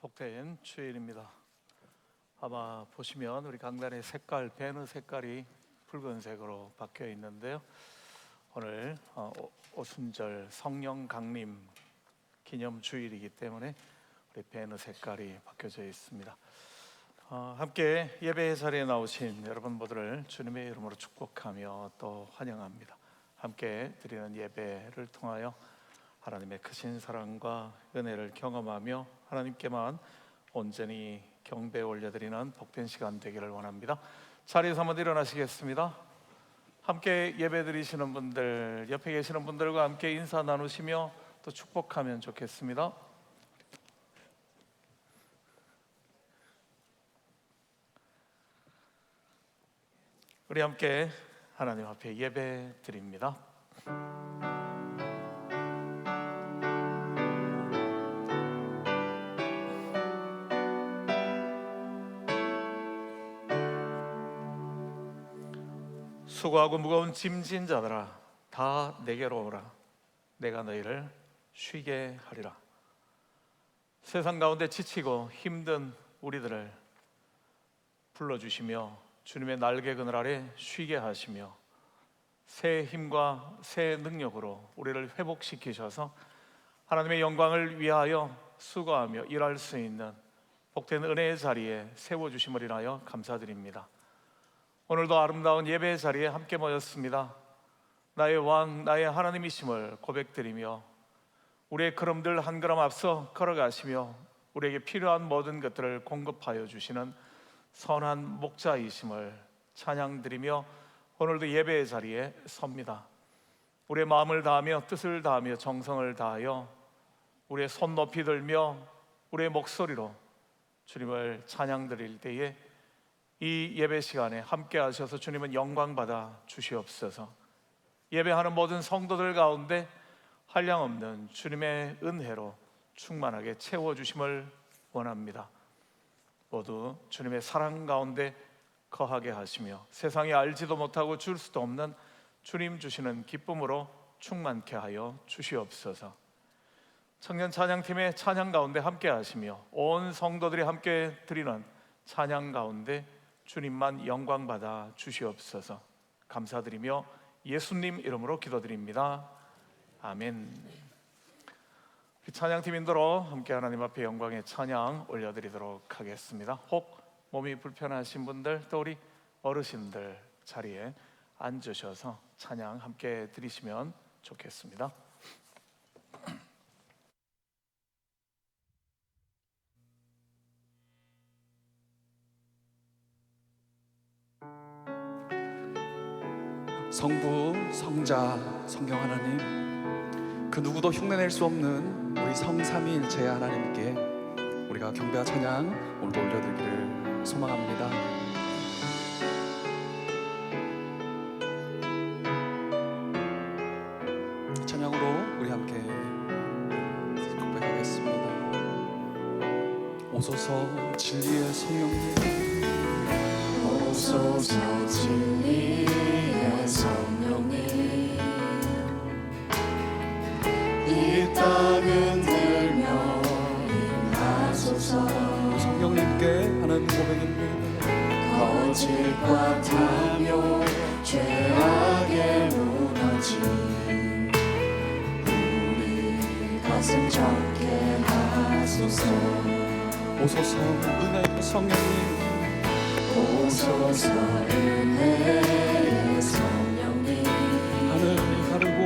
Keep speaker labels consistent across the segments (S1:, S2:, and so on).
S1: 복된 주일입니다. 아마 보시면 우리 강단의 색깔, 배너 색깔이 붉은색으로 바뀌어 있는데요. 오늘 오순절 성령 강림 기념 주일이기 때문에 우리 배너 색깔이 바뀌어져 있습니다. 함께 예배 자리에 나오신 여러분 모두를 주님의 이름으로 축복하며 또 환영합니다. 함께 드리는 예배를 통하여 하나님의 크신 사랑과 은혜를 경험하며 하나님께만 온전히 경배 올려드리는 복된 시간 되기를 원합니다. 자리에서 한번 일어나시겠습니다. 함께 예배 드리시는 분들, 옆에 계시는 분들과 함께 인사 나누시며 또 축복하면 좋겠습니다. 우리 함께 하나님 앞에 예배 드립니다. 수고하고 무거운 짐진 자들아 다 내게로 오라. 내가 너희를 쉬게 하리라. 세상 가운데 지치고 힘든 우리들을 불러주시며 주님의 날개 그늘 아래 쉬게 하시며 새 힘과 새 능력으로 우리를 회복시키셔서 하나님의 영광을 위하여 수고하며 일할 수 있는 복된 은혜의 자리에 세워주심을 인하여 감사드립니다. 오늘도 아름다운 예배의 자리에 함께 모였습니다. 나의 왕, 나의 하나님이심을 고백드리며 우리의 걸음들 한 걸음 앞서 걸어가시며 우리에게 필요한 모든 것들을 공급하여 주시는 선한 목자이심을 찬양드리며 오늘도 예배의 자리에 섭니다. 우리의 마음을 다하며 뜻을 다하며 정성을 다하여 우리의 손 높이 들며 우리의 목소리로 주님을 찬양드릴 때에 이 예배 시간에 함께 하셔서 주님은 영광 받아 주시옵소서. 예배하는 모든 성도들 가운데 한량없는 주님의 은혜로 충만하게 채워주심을 원합니다. 모두 주님의 사랑 가운데 거하게 하시며 세상에 알지도 못하고 줄 수도 없는 주님 주시는 기쁨으로 충만케 하여 주시옵소서. 청년 찬양팀의 찬양 가운데 함께 하시며 온 성도들이 함께 드리는 찬양 가운데 주님만 영광 받아 주시옵소서. 감사드리며 예수님 이름으로 기도드립니다. 아멘. 찬양팀 인도로 함께 하나님 앞에 영광의 찬양 올려드리도록 하겠습니다. 혹 몸이 불편하신 분들 또 우리 어르신들 자리에 앉으셔서 찬양 함께 드리시면 좋겠습니다.
S2: 성부, 성자, 성령 하나님, 그 누구도 흉내낼 수 없는 우리 성삼위일체 하나님께 우리가 경배와 찬양 오늘도 올려드리기를 소망합니다. 찬양으로 우리 함께 고백하겠습니다. 오소서 진리의 성령님,
S3: 오소서 진리의 성령님, 이 땅은 들며 임하소서.
S2: 성령님께 하는 고백입니다.
S3: 거짓과 탐욕 죄악에 무너진 우리 가슴 적게 하소서.
S2: 오소서 은혜의 성령님,
S3: 오소서 은혜의 성령님,
S2: 하늘 가르고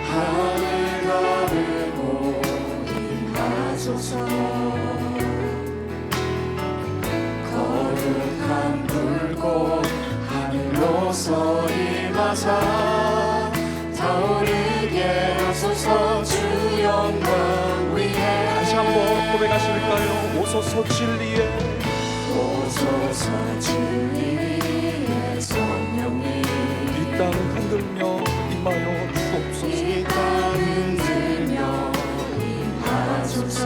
S3: 하늘 가르고 임하소서. 거룩한 불꽃 하늘로서 임하사 타오르게 하소서. 주 영광 위에
S2: 다시 한번 고백하실까요? 오소서 진리의,
S3: 오소서 진리의 성령님,
S2: 이 땅을 흔들며 임하여 주옵소서.
S3: 이 땅을 들며 임하소서.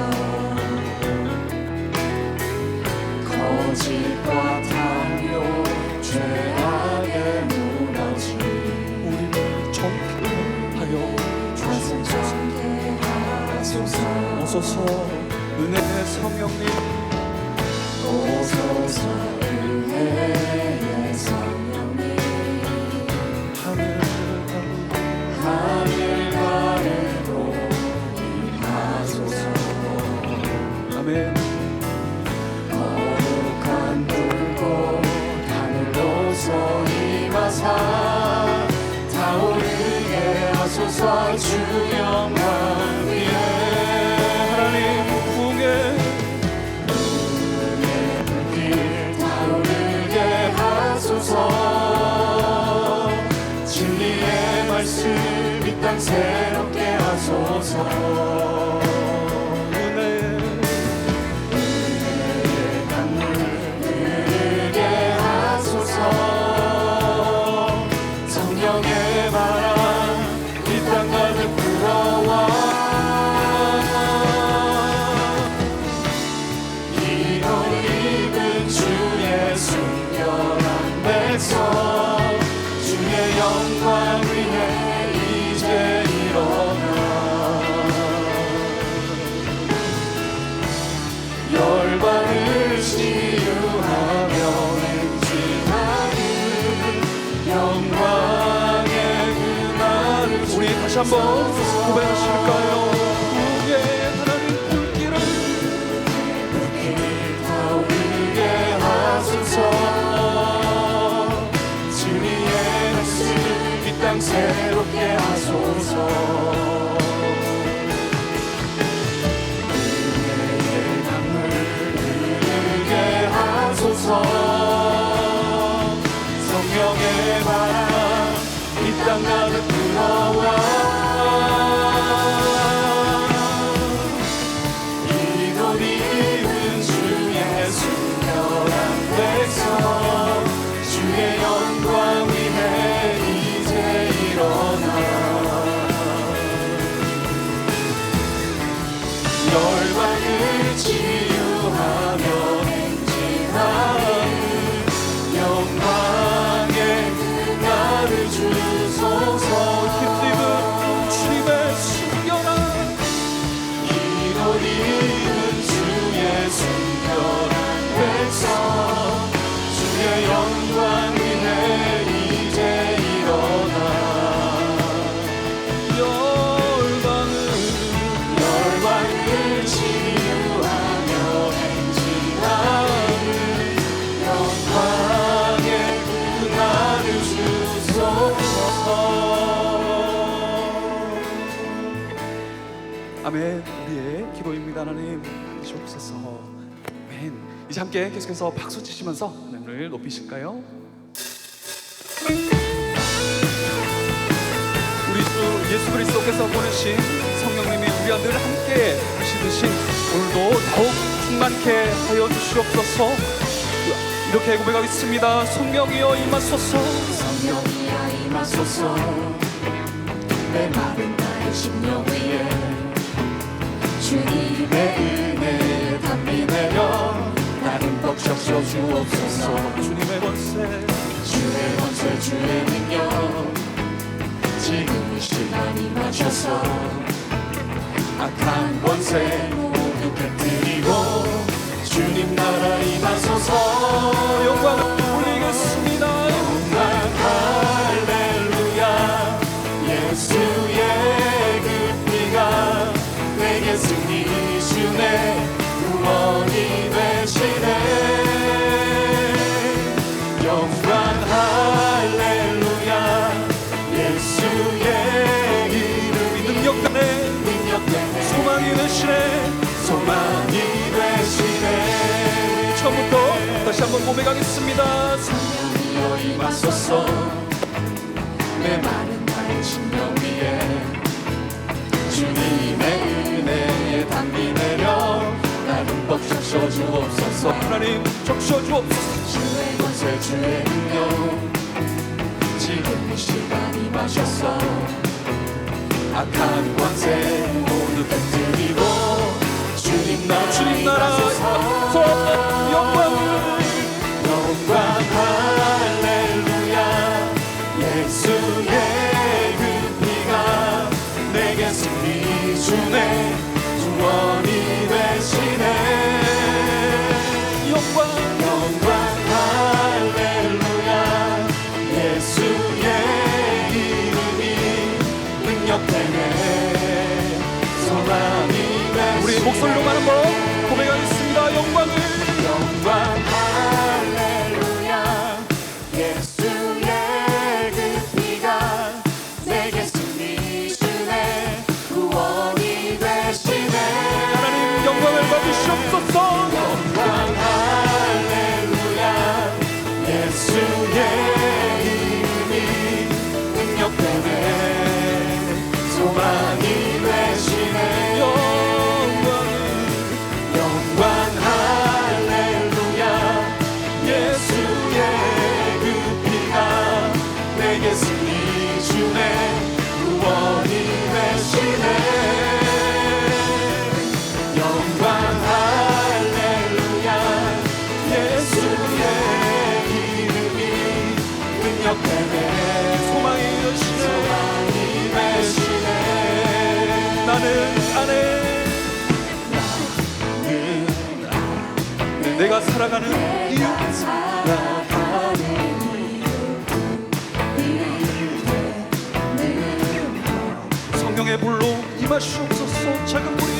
S3: 거짓과 탐욕 죄악에 무너진
S2: 우리를 정케 하여
S3: 가슴
S2: 주옵소서.
S3: 정케 하소서.
S2: 오소서 은혜의 성령님
S3: 오소서 은혜의 성령님 하늘 가르고 임하소서
S2: 아멘.
S3: 거룩한 불꽃 하늘로서 임하사 타오르게 하소서 주 영광 위에
S2: 하나님 부흥의
S3: 불길 타오르게 하소서 진리의 말씀 이 땅 새롭게 하소서 은혜의 강물 흐르게 하소서 성령의 바람 이 땅 가득 불어와 이옷 입은 주의 순결한 백성 주의 영광 위에 이제 일어나 열방을 치유하며 행진하는 영광의 그날을
S2: 우리 다시 한번 고백하실까요? 부흥의 하나님 불길을
S3: 타오르게 하소서 진리의 말씀 이 땅 새롭게 하소서 은혜의 강물 흐르게 하소서 성령의 바람 이 땅 가득 불어와 이곳 입은 주의 순결한 백성 주의 영광 위에 이제 일어나 열방을 치유하며 행진하는 영광의 그날을 주소서
S2: 힘입은 주님의 순결한
S3: 이곳 입은 주의 순결한 백성 주의 영광 위에 이제 일어나 열방을 치유하며 행진하는 영광의 그날을 주소서
S2: 아멘. 우리의 기도입니다. 하나님 주옵소서. 아멘. 이제 함께 계속해서 박수 치시면서 하나님을 높이실까요? 우리 주 예수 그리스도께서 보내신 성령님이 우리와 늘 함께 하시듯이 오늘도 더욱 충만케 하여 주시옵소서. 이렇게 고백하겠습니다. 성령이여 임하소서.
S3: 성령이여 임하소서 내 마른 나의 심령 위에 주님의 은혜에 담비 내려 나는 벅적여 주옵소서
S2: 주님의 권세
S3: 주의 권세 주의 능력 지금 이 시간 임하셔서 악한 권세 모두 깨뜨리고 주님 나라 임하소서
S2: 영광을 올리겠습니다.
S3: 영광 할렐루야 예수의 그 피가 내게 승리 주네 구원이 되시네 영광 할렐루야 예수의 이름이 능력되네
S2: 소망이 되시네.
S3: 소망이 되시네
S2: 우리 처음부터 다시 한번 고백하겠습니다.
S3: 성령이여 임하소서 내 마른 나의 심령 위에 주님의 은혜에 담비 내려 나는 벅적여 주옵소서
S2: 하나님 적셔 주옵소서.
S3: 주의 권세 주의 능력 지금 이 시간 임하셔서 악한 권세 모두 깨뜨리고 주님 나라
S2: 임하소서. 영광을
S3: 영광 할렐루야 예수의 그 피가 내게 승리 주네 구원이 되시
S2: 목소리로만 한번 고백하겠습니다. 영광을
S3: 영광 할렐루야 예수의 그 피가 내게 승리 주네 구원이 되시네
S2: 하나님 영광을 받으시옵소서.
S3: 영광 할렐루야 예수의 이름이 능력되네 소망이 되시네 영광 할렐루야 예수의 그 피가 내게 승리 주네 구원이 되시네 영광 할렐루야 예수의 이름이 능력되네
S2: 소망이 되시네.
S3: 되시네
S2: 나는 안에 내가 살아가는 이유 성령의 불로 임하시옵소서. 작은 불이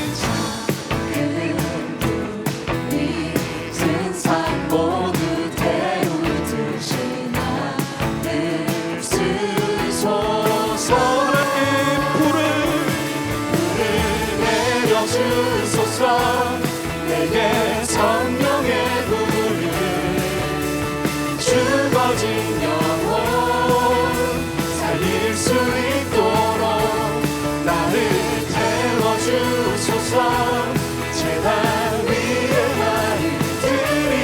S3: 세상 모두 태우듯이 나를 쓰소서
S2: 하나님 불을
S3: 내려주소서 내게 성령의 불을 죽어진 영혼 살릴 수 있도록 나를 태워주소서 제단 위에 나를 드리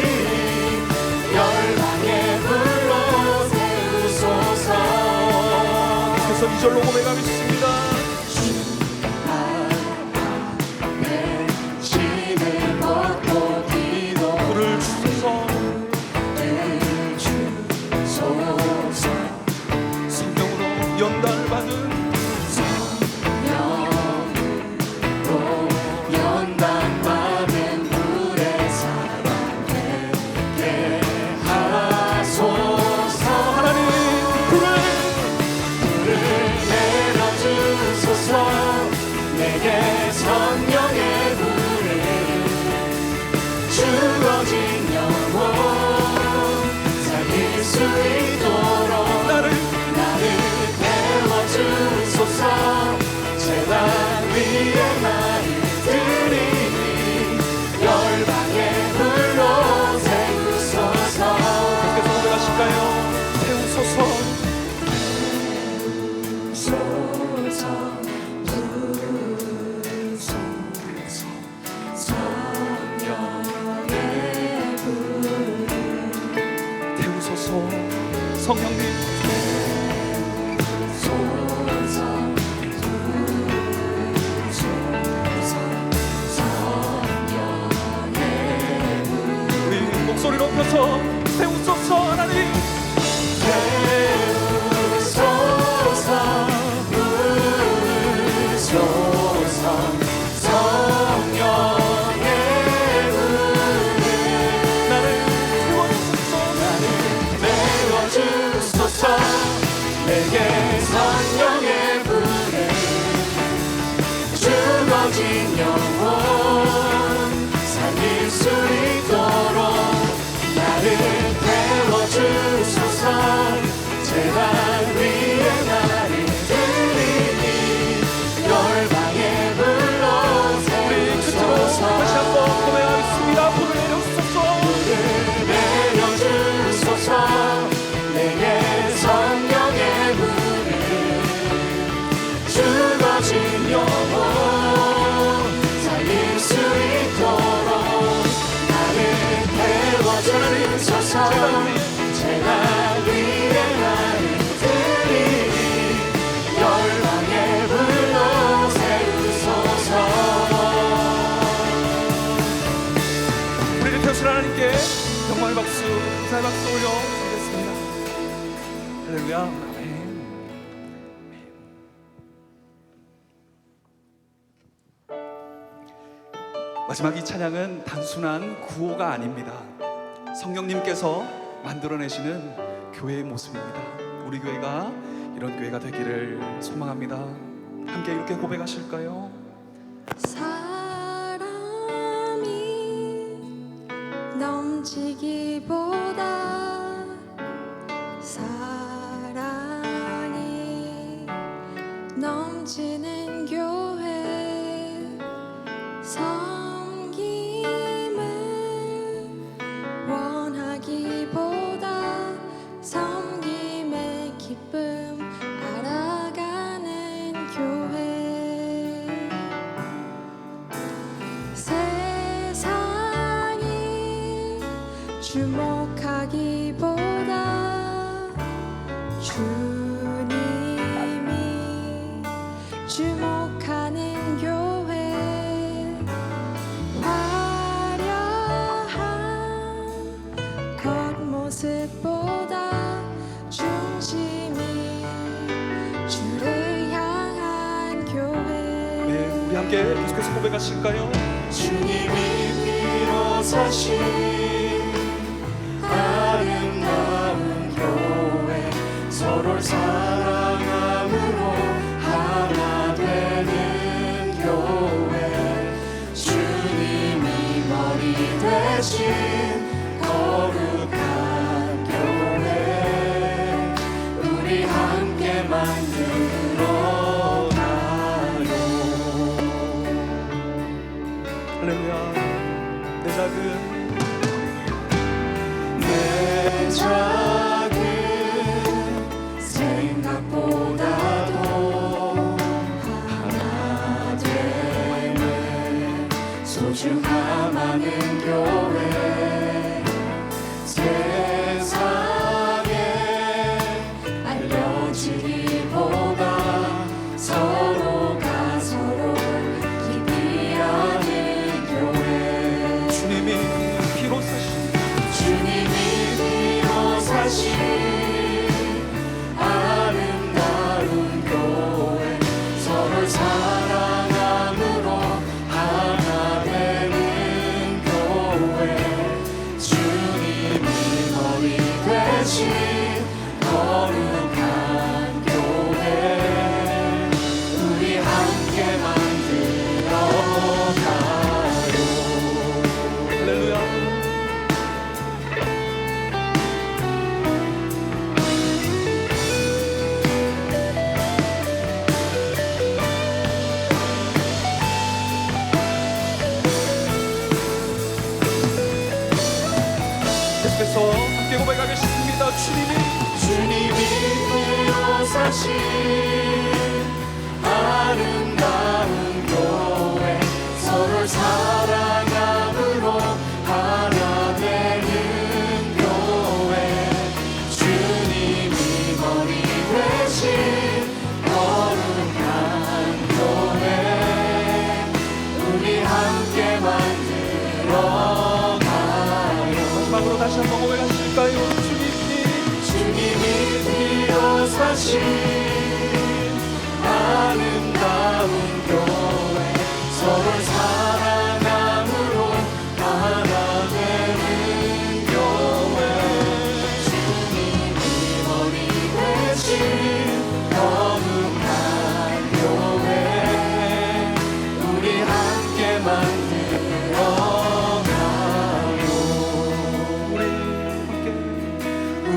S3: 열방의 불로 세우소서
S2: 그래서 2절로 고백하겠습니다.
S3: 신을 벗고 기도
S2: 불을 주소서.
S3: 주소서
S2: 성령으로 연단을 받은
S3: 연단받은 불의 사랑 되게 하소서
S2: 하나님 불을
S3: 내려주소서 내게 성령의 불을 죽어진 영혼 살릴 수 있도록
S2: 나를
S3: 태워주소서 제단 위에 나를 드리니 열방의 불로 세우소서
S2: 그래서 고백하실까요? 태우소서. 태우소서. 성령님 우리 목소리 높여서 태우소서. 하나님
S3: 소서 부으소서 성령의 불을
S2: 나를 태워주소서.
S3: 내워주소서 내게 성령의 불을 죽어진 영혼 살릴 수 있도록 나를 태워주소서 제단 위에 나를 드리니 열방의 불로
S2: 우리 끝으로
S3: 세우소서
S2: 다시 한번 고백하겠습니다. 불을 내려주소서.
S3: 내려주소서 내게 성령의 불을 죽어진 영혼 살릴 수 있도록 나를 태워주소서 제단 위에 나를 드리니 열방의 불로 세우소서
S2: 우리를 태우신 하나님께 영광의 박수, 감사의 박수 올려 드리겠습니다. 할렐루야. 아멘. 마지막 이 찬양은 단순한 구호가 아닙니다. 성령님께서 만들어내시는 교회의 모습입니다. 우리 교회가 이런 교회가 되기를 소망합니다. 함께 이렇게 고백하실까요?
S3: 사랑
S4: 만지기보다 사랑이 넘치는 교회 섬김을 원하기보다 섬김의 기쁨 알아가는 교회 세상이 주목하기보다 주님이 주목하는 교회 화려한 겉모습보다 중심이 주를 향한 교회
S2: 네, 우리 함께 계속해서 고백하실까요?
S3: 주님이 피로 사신 아름다운 교회 서로를 사랑함으로 하나 되는 교회 주님이 머리 되신 거룩한 교회 우리 함께 만들어 가요.
S2: 할렐루야. 내 작은
S3: 내 작은 생각보다도 하나 되는 소중함 많은 교회 세상에 알려지기보다 서로가 서로를 깊이 아는 교회
S2: 주님이 피로 사신
S3: 주님이 피로 사신 아름다운 교회 서로를 사랑함으로 하나 되는 교회 주님이 머리 되신 거룩한 교회 우리 함께 만들어 가요.
S2: 할렐루야. 계속해서 함께 고백하겠습니다.
S3: 주님이 피로 사신 아름다운 교회 서로를 사랑함으로 하나 되는 교회 주님이 머리 되신 거룩한 교회 우리 함께 만들어 가요.
S2: 마지막으로 다시 한번 고백하실까요?
S3: 주님이 피로 사신 아름다운 교회 서로를 사랑함으로 하나 되는 교회 주님이 머리 되신 거룩한 교회 우리 함께 만들어 가요.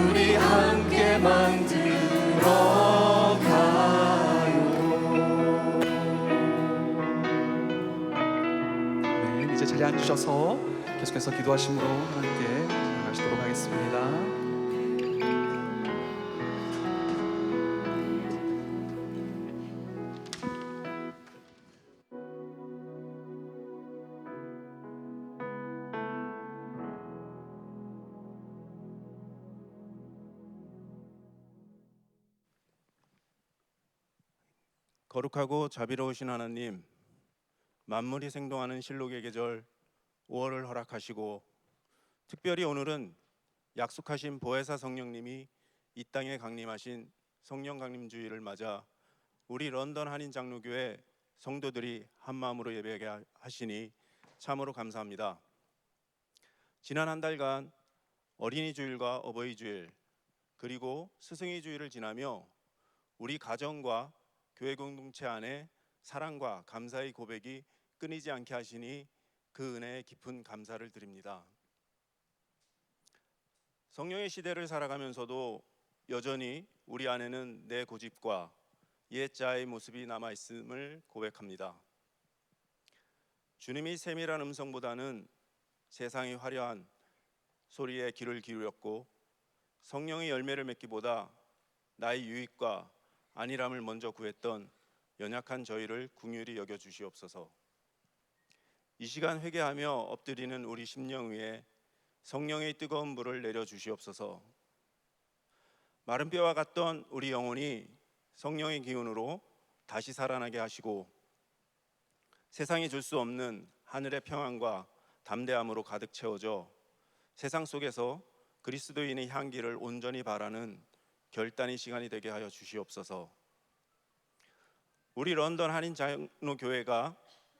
S3: 우리 함께 만들어 가요.
S2: 네, 이제 자리에 앉으셔서 계속해서 기도하심으로 하나님께 나가시도록 하겠습니다.
S5: 거룩하고 자비로우신 하나님, 만물이 생동하는 실록의 계절 5월을 허락하시고 특별히 오늘은 약속하신 보혜사 성령님이 이 땅에 강림하신 성령 강림 주일을 맞아 우리 런던 한인 장로교회 성도들이 한 마음으로 예배하게 하시니 참으로 감사합니다. 지난 한 달간 어린이 주일과 어버이 주일 그리고 스승의 주일을 지나며 우리 가정과 교회 공동체 안에 사랑과 감사의 고백이 끊이지 않게 하시니 그 은혜에 깊은 감사를 드립니다. 성령의 시대를 살아가면서도 여전히 우리 안에는 내 고집과 옛자의 모습이 남아 있음을 고백합니다. 주님이 세밀한 음성보다는 세상이 화려한 소리에 귀를 기울였고, 성령의 열매를 맺기보다 나의 유익과 안일함을 먼저 구했던 연약한 저희를 긍휼히 여겨 주시옵소서. 이 시간 회개하며 엎드리는 우리 심령 위에 성령의 뜨거운 물을 내려 주시옵소서. 마른 뼈와 같던 우리 영혼이 성령의 기운으로 다시 살아나게 하시고, 세상이 줄 수 없는 하늘의 평안과 담대함으로 가득 채워져 세상 속에서 그리스도인의 향기를 온전히 바라는 결단의 시간이 되게 하여 주시옵소서. 우리 런던 한인 장로교회가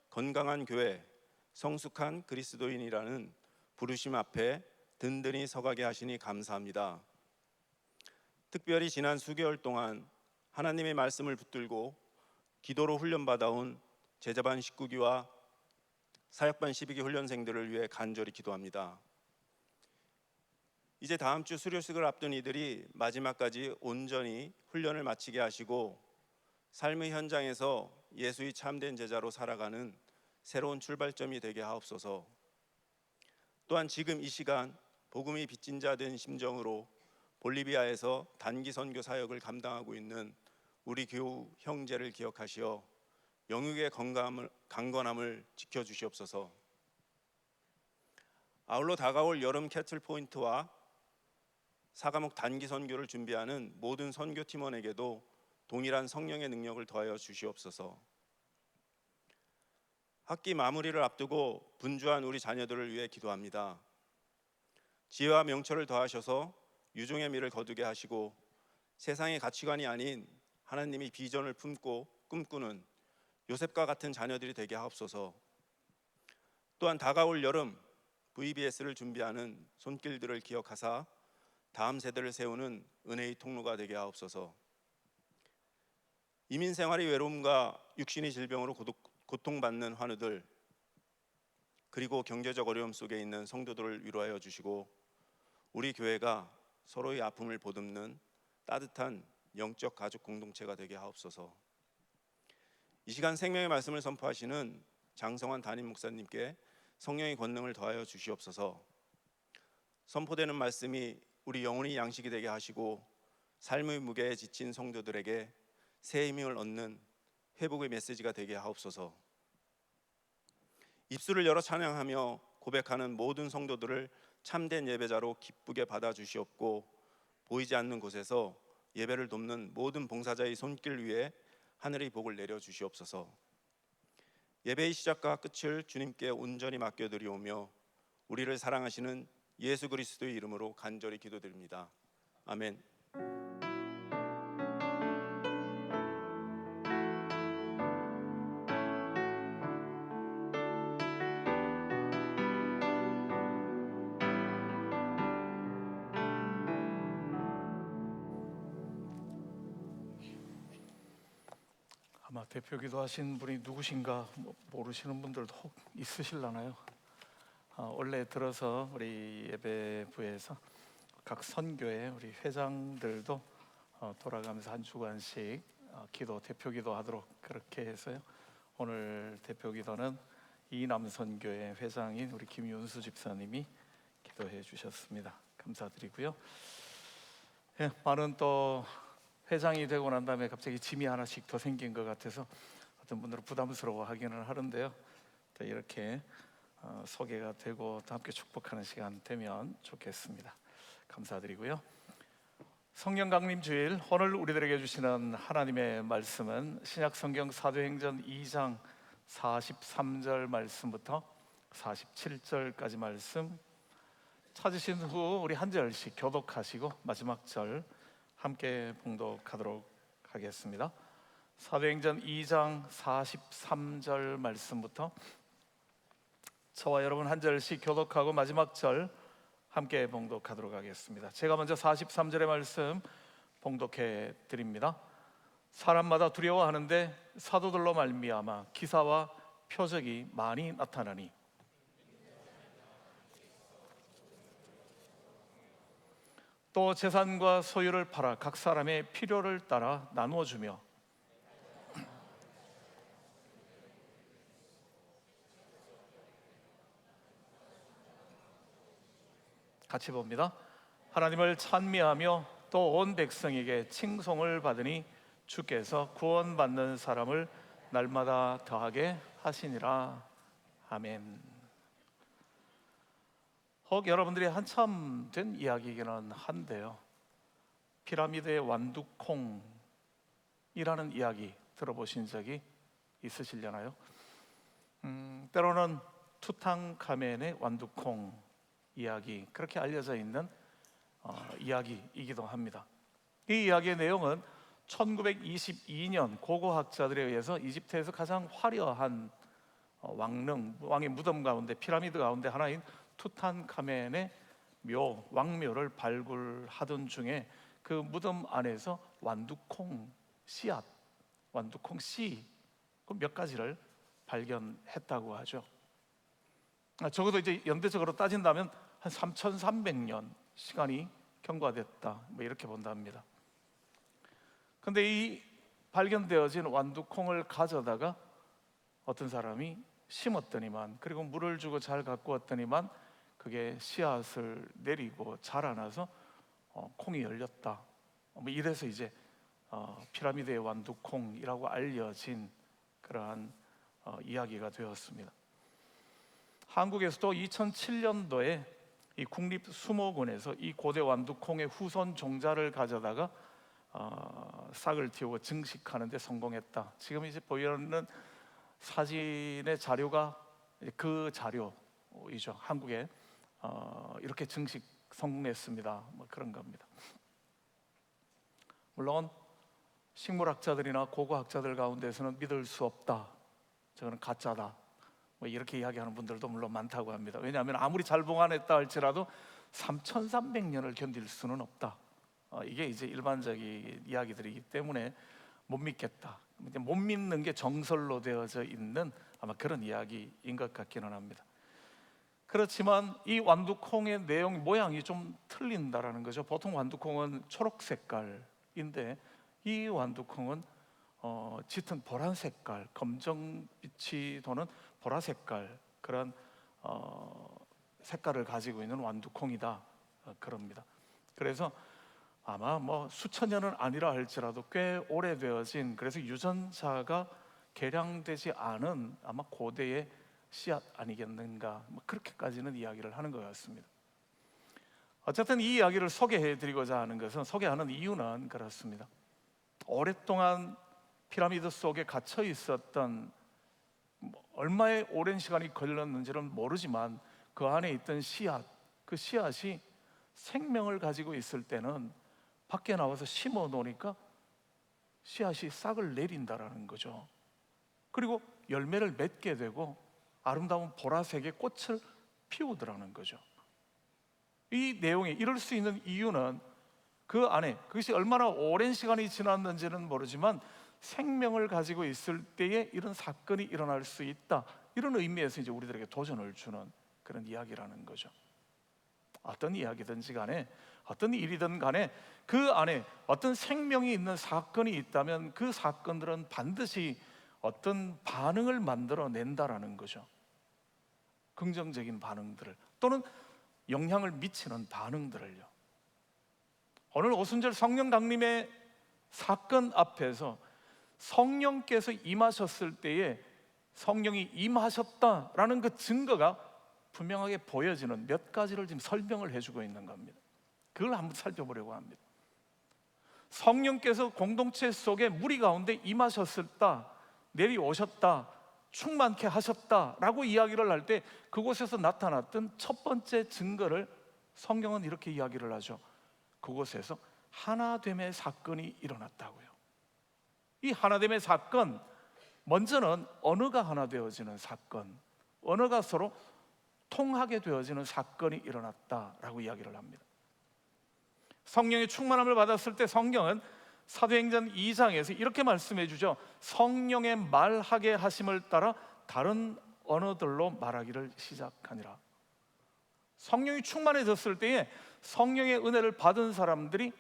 S5: 건강한 교회, 성숙한 그리스도인이라는 부르심 앞에 든든히 서가게 하시니 감사합니다. 특별히 지난 수개월 동안 하나님의 말씀을 붙들고 기도로 훈련받아온 제자반 19기와 사역반 12기 훈련생들을 위해 간절히 기도합니다. 이제 다음 주 수료식을 앞둔 이들이 마지막까지 온전히 훈련을 마치게 하시고 삶의 현장에서 예수의 참된 제자로 살아가는 새로운 출발점이 되게 하옵소서. 또한 지금 이 시간 복음이 빚진 자 된 심정으로 볼리비아에서 단기 선교 사역을 감당하고 있는 우리 교우 형제를 기억하시어 영육의 강건함을 지켜주시옵소서. 아울러 다가올 여름 캐틀 포인트와 사과목 단기 선교를 준비하는 모든 선교 팀원에게도 동일한 성령의 능력을 더하여 주시옵소서. 학기 마무리를 앞두고 분주한 우리 자녀들을 위해 기도합니다. 지혜와 명철을 더하셔서 유종의 미를 거두게 하시고 세상의 가치관이 아닌 하나님의 비전을 품고 꿈꾸는 요셉과 같은 자녀들이 되게 하옵소서. 또한 다가올 여름 VBS를 준비하는 손길들을 기억하사 다음 세대를 세우는 은혜의 통로가 되게 하옵소서. 이민 생활의 외로움과 육신의 질병으로 고통받는 환우들, 그리고 경제적 어려움 속에 있는 성도들을 위로하여 주시고 우리 교회가 서로의 아픔을 보듬는 따뜻한 영적 가족 공동체가 되게 하옵소서. 이 시간 생명의 말씀을 선포하시는 장성환 담임 목사님께 성령의 권능을 더하여 주시옵소서. 선포되는 말씀이 우리 영혼의 양식이 되게 하시고 삶의 무게에 지친 성도들에게 새 힘을 얻는 회복의 메시지가 되게 하옵소서. 입술을 열어 찬양하며 고백하는 모든 성도들을 참된 예배자로 기쁘게 받아주시옵고 보이지 않는 곳에서 예배를 돕는 모든 봉사자의 손길 위에 하늘의 복을 내려주시옵소서. 예배의 시작과 끝을 주님께 온전히 맡겨드리오며 우리를 사랑하시는 예수 그리스도의 이름으로 간절히 기도드립니다. 아멘.
S1: 아마 대표 기도하신 분이 누구신가 모르시는 분들도 혹 있으실라나요? 원래 들어서 우리 예배부에서 각 선교회 우리 회장들도 돌아가면서 한 주간씩 기도 대표 기도하도록 그렇게 해서요. 오늘 대표 기도는 이남선교회 회장인 우리 김윤수 집사님이 기도해 주셨습니다. 감사드리고요. 예, 많은 또 회장이 되고 난 다음에 갑자기 짐이 하나씩 더 생긴 것 같아서 어떤 분들은 부담스러워 하기는 하는데요. 또 이렇게 소개가 되고 또 함께 축복하는 시간 되면 좋겠습니다. 감사드리고요. 성령 강림 주일, 오늘 우리들에게 주시는 하나님의 말씀은 신약 성경 사도행전 2장 43절 말씀부터 47절까지 말씀 찾으신 후 우리 한 절씩 교독하시고 마지막 절 함께 봉독하도록 하겠습니다. 사도행전 2장 43절 말씀부터 저와 여러분 한 절씩 교독하고 마지막 절 함께 봉독하도록 하겠습니다. 제가 먼저 43절의 말씀 봉독해 드립니다. 사람마다 두려워하는데 사도들로 말미암아 기사와 표적이 많이 나타나니 또 재산과 소유를 팔아 각 사람의 필요를 따라 나누어 주며 같이 봅니다. 하나님을 찬미하며 또 온 백성에게 칭송을 받으니 주께서 구원받는 사람을 날마다 더하게 하시니라. 아멘. 혹 여러분들이 한참 된 이야기이기는 한데요, 피라미드의 완두콩이라는 이야기 들어보신 적이 있으시려나요? 때로는 투탕카멘의 완두콩 이야기, 그렇게 알려져 있는 이야기이기도 합니다. 이 이야기의 내용은 1922년 고고학자들에 의해서 이집트에서 가장 화려한 왕의 무덤 가운데, 피라미드 가운데 하나인 투탕카멘의 왕묘를 발굴하던 중에 그 무덤 안에서 완두콩 씨앗, 완두콩 씨 몇 가지를 발견했다고 하죠. 적어도 이제 연대적으로 따진다면 한 3,300년 시간이 경과됐다, 뭐 이렇게 본답니다. 근데 이 발견되어진 완두콩을 가져다가 어떤 사람이 심었더니만, 그리고 물을 주고 잘 가꾸었더니만 그게 씨앗을 내리고 자라나서 콩이 열렸다. 뭐 이래서 이제 피라미드의 완두콩이라고 알려진 그러한 이야기가 되었습니다. 한국에서도 2007년도에 이 국립수목원에서 이 고대 완두콩의 후손 종자를 가져다가 싹을 틔우고 증식하는 데 성공했다. 지금 이제 보이는 사진의 자료가 그 자료이죠. 한국에 이렇게 증식 성공했습니다, 뭐 그런 겁니다. 물론 식물학자들이나 고고학자들 가운데서는 믿을 수 없다, 저거는 가짜다, 뭐 이렇게 이야기하는 분들도 물론 많다고 합니다. 왜냐하면 아무리 잘 보관했다 할지라도 3,300년을 견딜 수는 없다. 이게 이제 일반적인 이야기들이기 때문에 못 믿겠다. 못 믿는 게 정설로 되어져 있는 아마 그런 이야기인 것 같기는 합니다. 그렇지만 이 완두콩의 내용 모양이 좀 틀린다라는 거죠. 보통 완두콩은 초록 색깔인데 이 완두콩은 짙은 보라 색깔, 검정빛이 도는 보라 색깔, 그런 색깔을 가지고 있는 완두콩이다, 그럽니다. 그래서 아마 뭐 수천 년은 아니라 할지라도 꽤 오래되어진, 그래서 유전자가 개량되지 않은 아마 고대의 씨앗 아니겠는가, 뭐 그렇게까지는 이야기를 하는 것 같습니다. 어쨌든 이 이야기를 소개해드리고자 하는 것은, 소개하는 이유는 그렇습니다. 오랫동안 피라미드 속에 갇혀 있었던, 얼마의 오랜 시간이 걸렸는지는 모르지만 그 안에 있던 씨앗, 그 씨앗이 생명을 가지고 있을 때는 밖에 나와서 심어 놓으니까 씨앗이 싹을 내린다라는 거죠. 그리고 열매를 맺게 되고 아름다운 보라색의 꽃을 피우더라는 거죠. 이 내용이 이럴 수 있는 이유는 그 안에, 그것이 얼마나 오랜 시간이 지났는지는 모르지만 생명을 가지고 있을 때에 이런 사건이 일어날 수 있다, 이런 의미에서 이제 우리들에게 도전을 주는 그런 이야기라는 거죠. 어떤 이야기든지 간에, 어떤 일이든 간에 그 안에 어떤 생명이 있는 사건이 있다면 그 사건들은 반드시 어떤 반응을 만들어낸다라는 거죠. 긍정적인 반응들을, 또는 영향을 미치는 반응들을요. 오늘 오순절 성령 강림의 사건 앞에서 성령께서 임하셨을 때에 성령이 임하셨다라는 그 증거가 분명하게 보여지는 몇 가지를 지금 설명을 해주고 있는 겁니다. 그걸 한번 살펴보려고 합니다. 성령께서 공동체 속에 무리 가운데 임하셨다, 내려오셨다, 충만케 하셨다라고 이야기를 할 때 그곳에서 나타났던 첫 번째 증거를 성경은 이렇게 이야기를 하죠. 그곳에서 하나됨의 사건이 일어났다고요. 이 하나됨의 사건, 먼저는 언어가 하나 되어지는 사건, 언어가 서로 통하게 되어지는 사건이 일어났다라고 이야기를 합니다. 성령의 충만함을 받았을 때 성경은 사도행전 2장에서 이렇게 말씀해 주죠. 성령의 말하게 하심을 따라 다른 언어들로 말하기를 시작하니라. 성령이 충만해졌을 때에 성령의 은혜를 받은 사람들이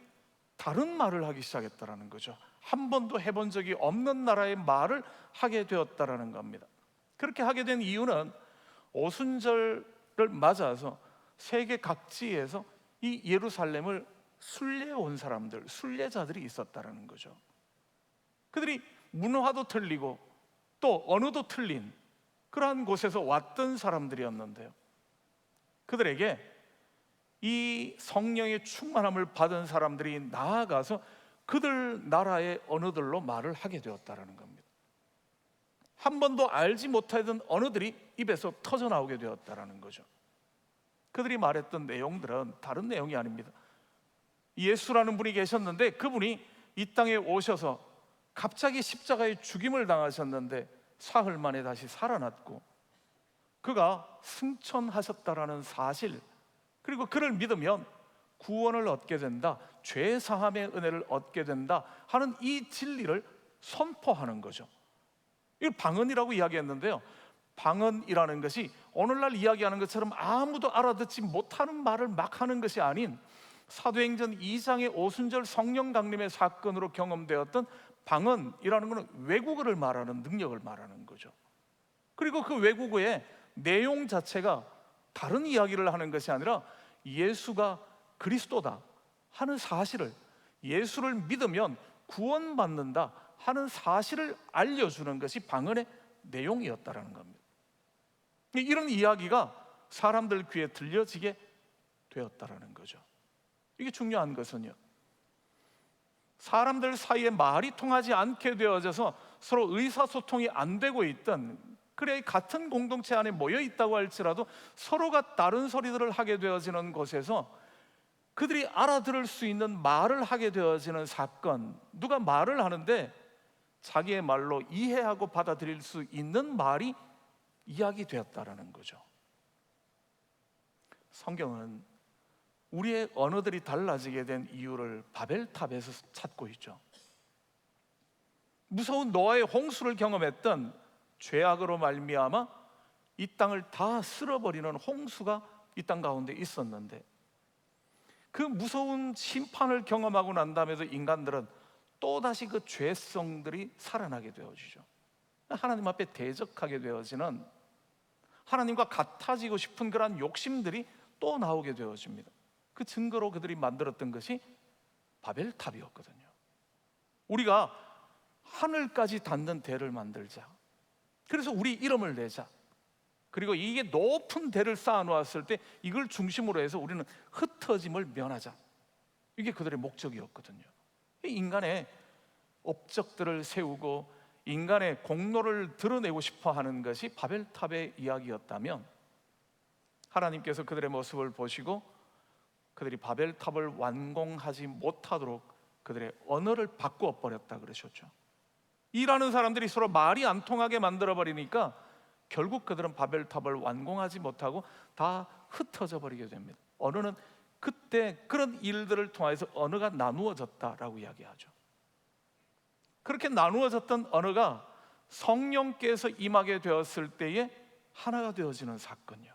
S1: 다른 말을 하기 시작했다라는 거죠. 한 번도 해본 적이 없는 나라의 말을 하게 되었다라는 겁니다. 그렇게 하게 된 이유는 오순절을 맞아서 세계 각지에서 이 예루살렘을 순례해 온 사람들, 순례자들이 있었다라는 거죠. 그들이 문화도 틀리고 또 언어도 틀린 그러한 곳에서 왔던 사람들이었는데요, 그들에게 이 성령의 충만함을 받은 사람들이 나아가서 그들 나라의 언어들로 말을 하게 되었다라는 겁니다. 한 번도 알지 못하던 언어들이 입에서 터져 나오게 되었다라는 거죠. 그들이 말했던 내용들은 다른 내용이 아닙니다. 예수라는 분이 계셨는데 그분이 이 땅에 오셔서 갑자기 십자가에 죽임을 당하셨는데 사흘 만에 다시 살아났고, 그가 승천하셨다라는 사실, 그리고 그를 믿으면 구원을 얻게 된다, 죄 사함의 은혜를 얻게 된다 하는 이 진리를 선포하는 거죠. 이걸 방언이라고 이야기했는데요, 방언이라는 것이 오늘날 이야기하는 것처럼 아무도 알아듣지 못하는 말을 막 하는 것이 아닌 사도행전 2장의 오순절 성령 강림의 사건으로 경험되었던 방언이라는 것은 외국어를 말하는 능력을 말하는 거죠. 그리고 그 외국어의 내용 자체가 다른 이야기를 하는 것이 아니라 예수가 그리스도다 하는 사실을, 예수를 믿으면 구원받는다 하는 사실을 알려주는 것이 방언의 내용이었다라는 겁니다. 이런 이야기가 사람들 귀에 들려지게 되었다라는 거죠. 이게 중요한 것은요, 사람들 사이에 말이 통하지 않게 되어져서 서로 의사소통이 안 되고 있던, 그래 같은 공동체 안에 모여 있다고 할지라도 서로가 다른 소리들을 하게 되어지는 곳에서 그들이 알아들을 수 있는 말을 하게 되어지는 사건, 누가 말을 하는데 자기의 말로 이해하고 받아들일 수 있는 말이 이야기되었다라는 거죠. 성경은 우리의 언어들이 달라지게 된 이유를 바벨탑에서 찾고 있죠. 무서운 노아의 홍수를 경험했던 죄악으로 말미암아 이 땅을 다 쓸어버리는 홍수가 이 땅 가운데 있었는데, 그 무서운 심판을 경험하고 난 다음에도 인간들은 또다시 그 죄성들이 살아나게 되어지죠. 하나님 앞에 대적하게 되어지는, 하나님과 같아지고 싶은 그러한 욕심들이 또 나오게 되어집니다. 그 증거로 그들이 만들었던 것이 바벨탑이었거든요. 우리가 하늘까지 닿는 대를 만들자, 그래서 우리 이름을 내자, 그리고 이게 높은 대를 쌓아놓았을 때 이걸 중심으로 해서 우리는 흩어짐을 면하자, 이게 그들의 목적이었거든요. 인간의 업적들을 세우고 인간의 공로를 드러내고 싶어 하는 것이 바벨탑의 이야기였다면, 하나님께서 그들의 모습을 보시고 그들이 바벨탑을 완공하지 못하도록 그들의 언어를 바꾸어 버렸다 그러셨죠. 일하는 사람들이 서로 말이 안 통하게 만들어 버리니까 결국 그들은 바벨탑을 완공하지 못하고 다 흩어져 버리게 됩니다. 언어는 그때 그런 일들을 통해서 언어가 나누어졌다라고 이야기하죠. 그렇게 나누어졌던 언어가 성령께서 임하게 되었을 때에 하나가 되어지는 사건이요.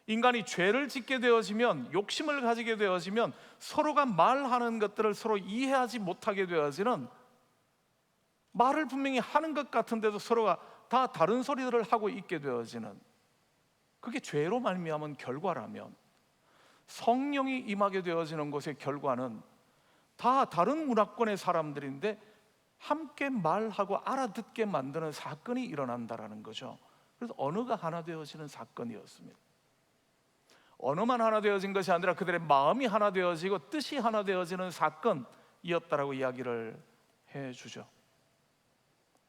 S1: 인간이 죄를 짓게 되어지면, 욕심을 가지게 되어지면 서로가 말하는 것들을 서로 이해하지 못하게 되어지는, 말을 분명히 하는 것 같은데도 서로가 다 다른 소리들을 하고 있게 되어지는, 그게 죄로 말미암은 결과라면, 성령이 임하게 되어지는 곳의 결과는 다 다른 문화권의 사람들인데 함께 말하고 알아듣게 만드는 사건이 일어난다라는 거죠. 그래서 언어가 하나 되어지는 사건이었습니다. 언어만 하나 되어진 것이 아니라 그들의 마음이 하나 되어지고 뜻이 하나 되어지는 사건이었다라고 이야기를 해주죠.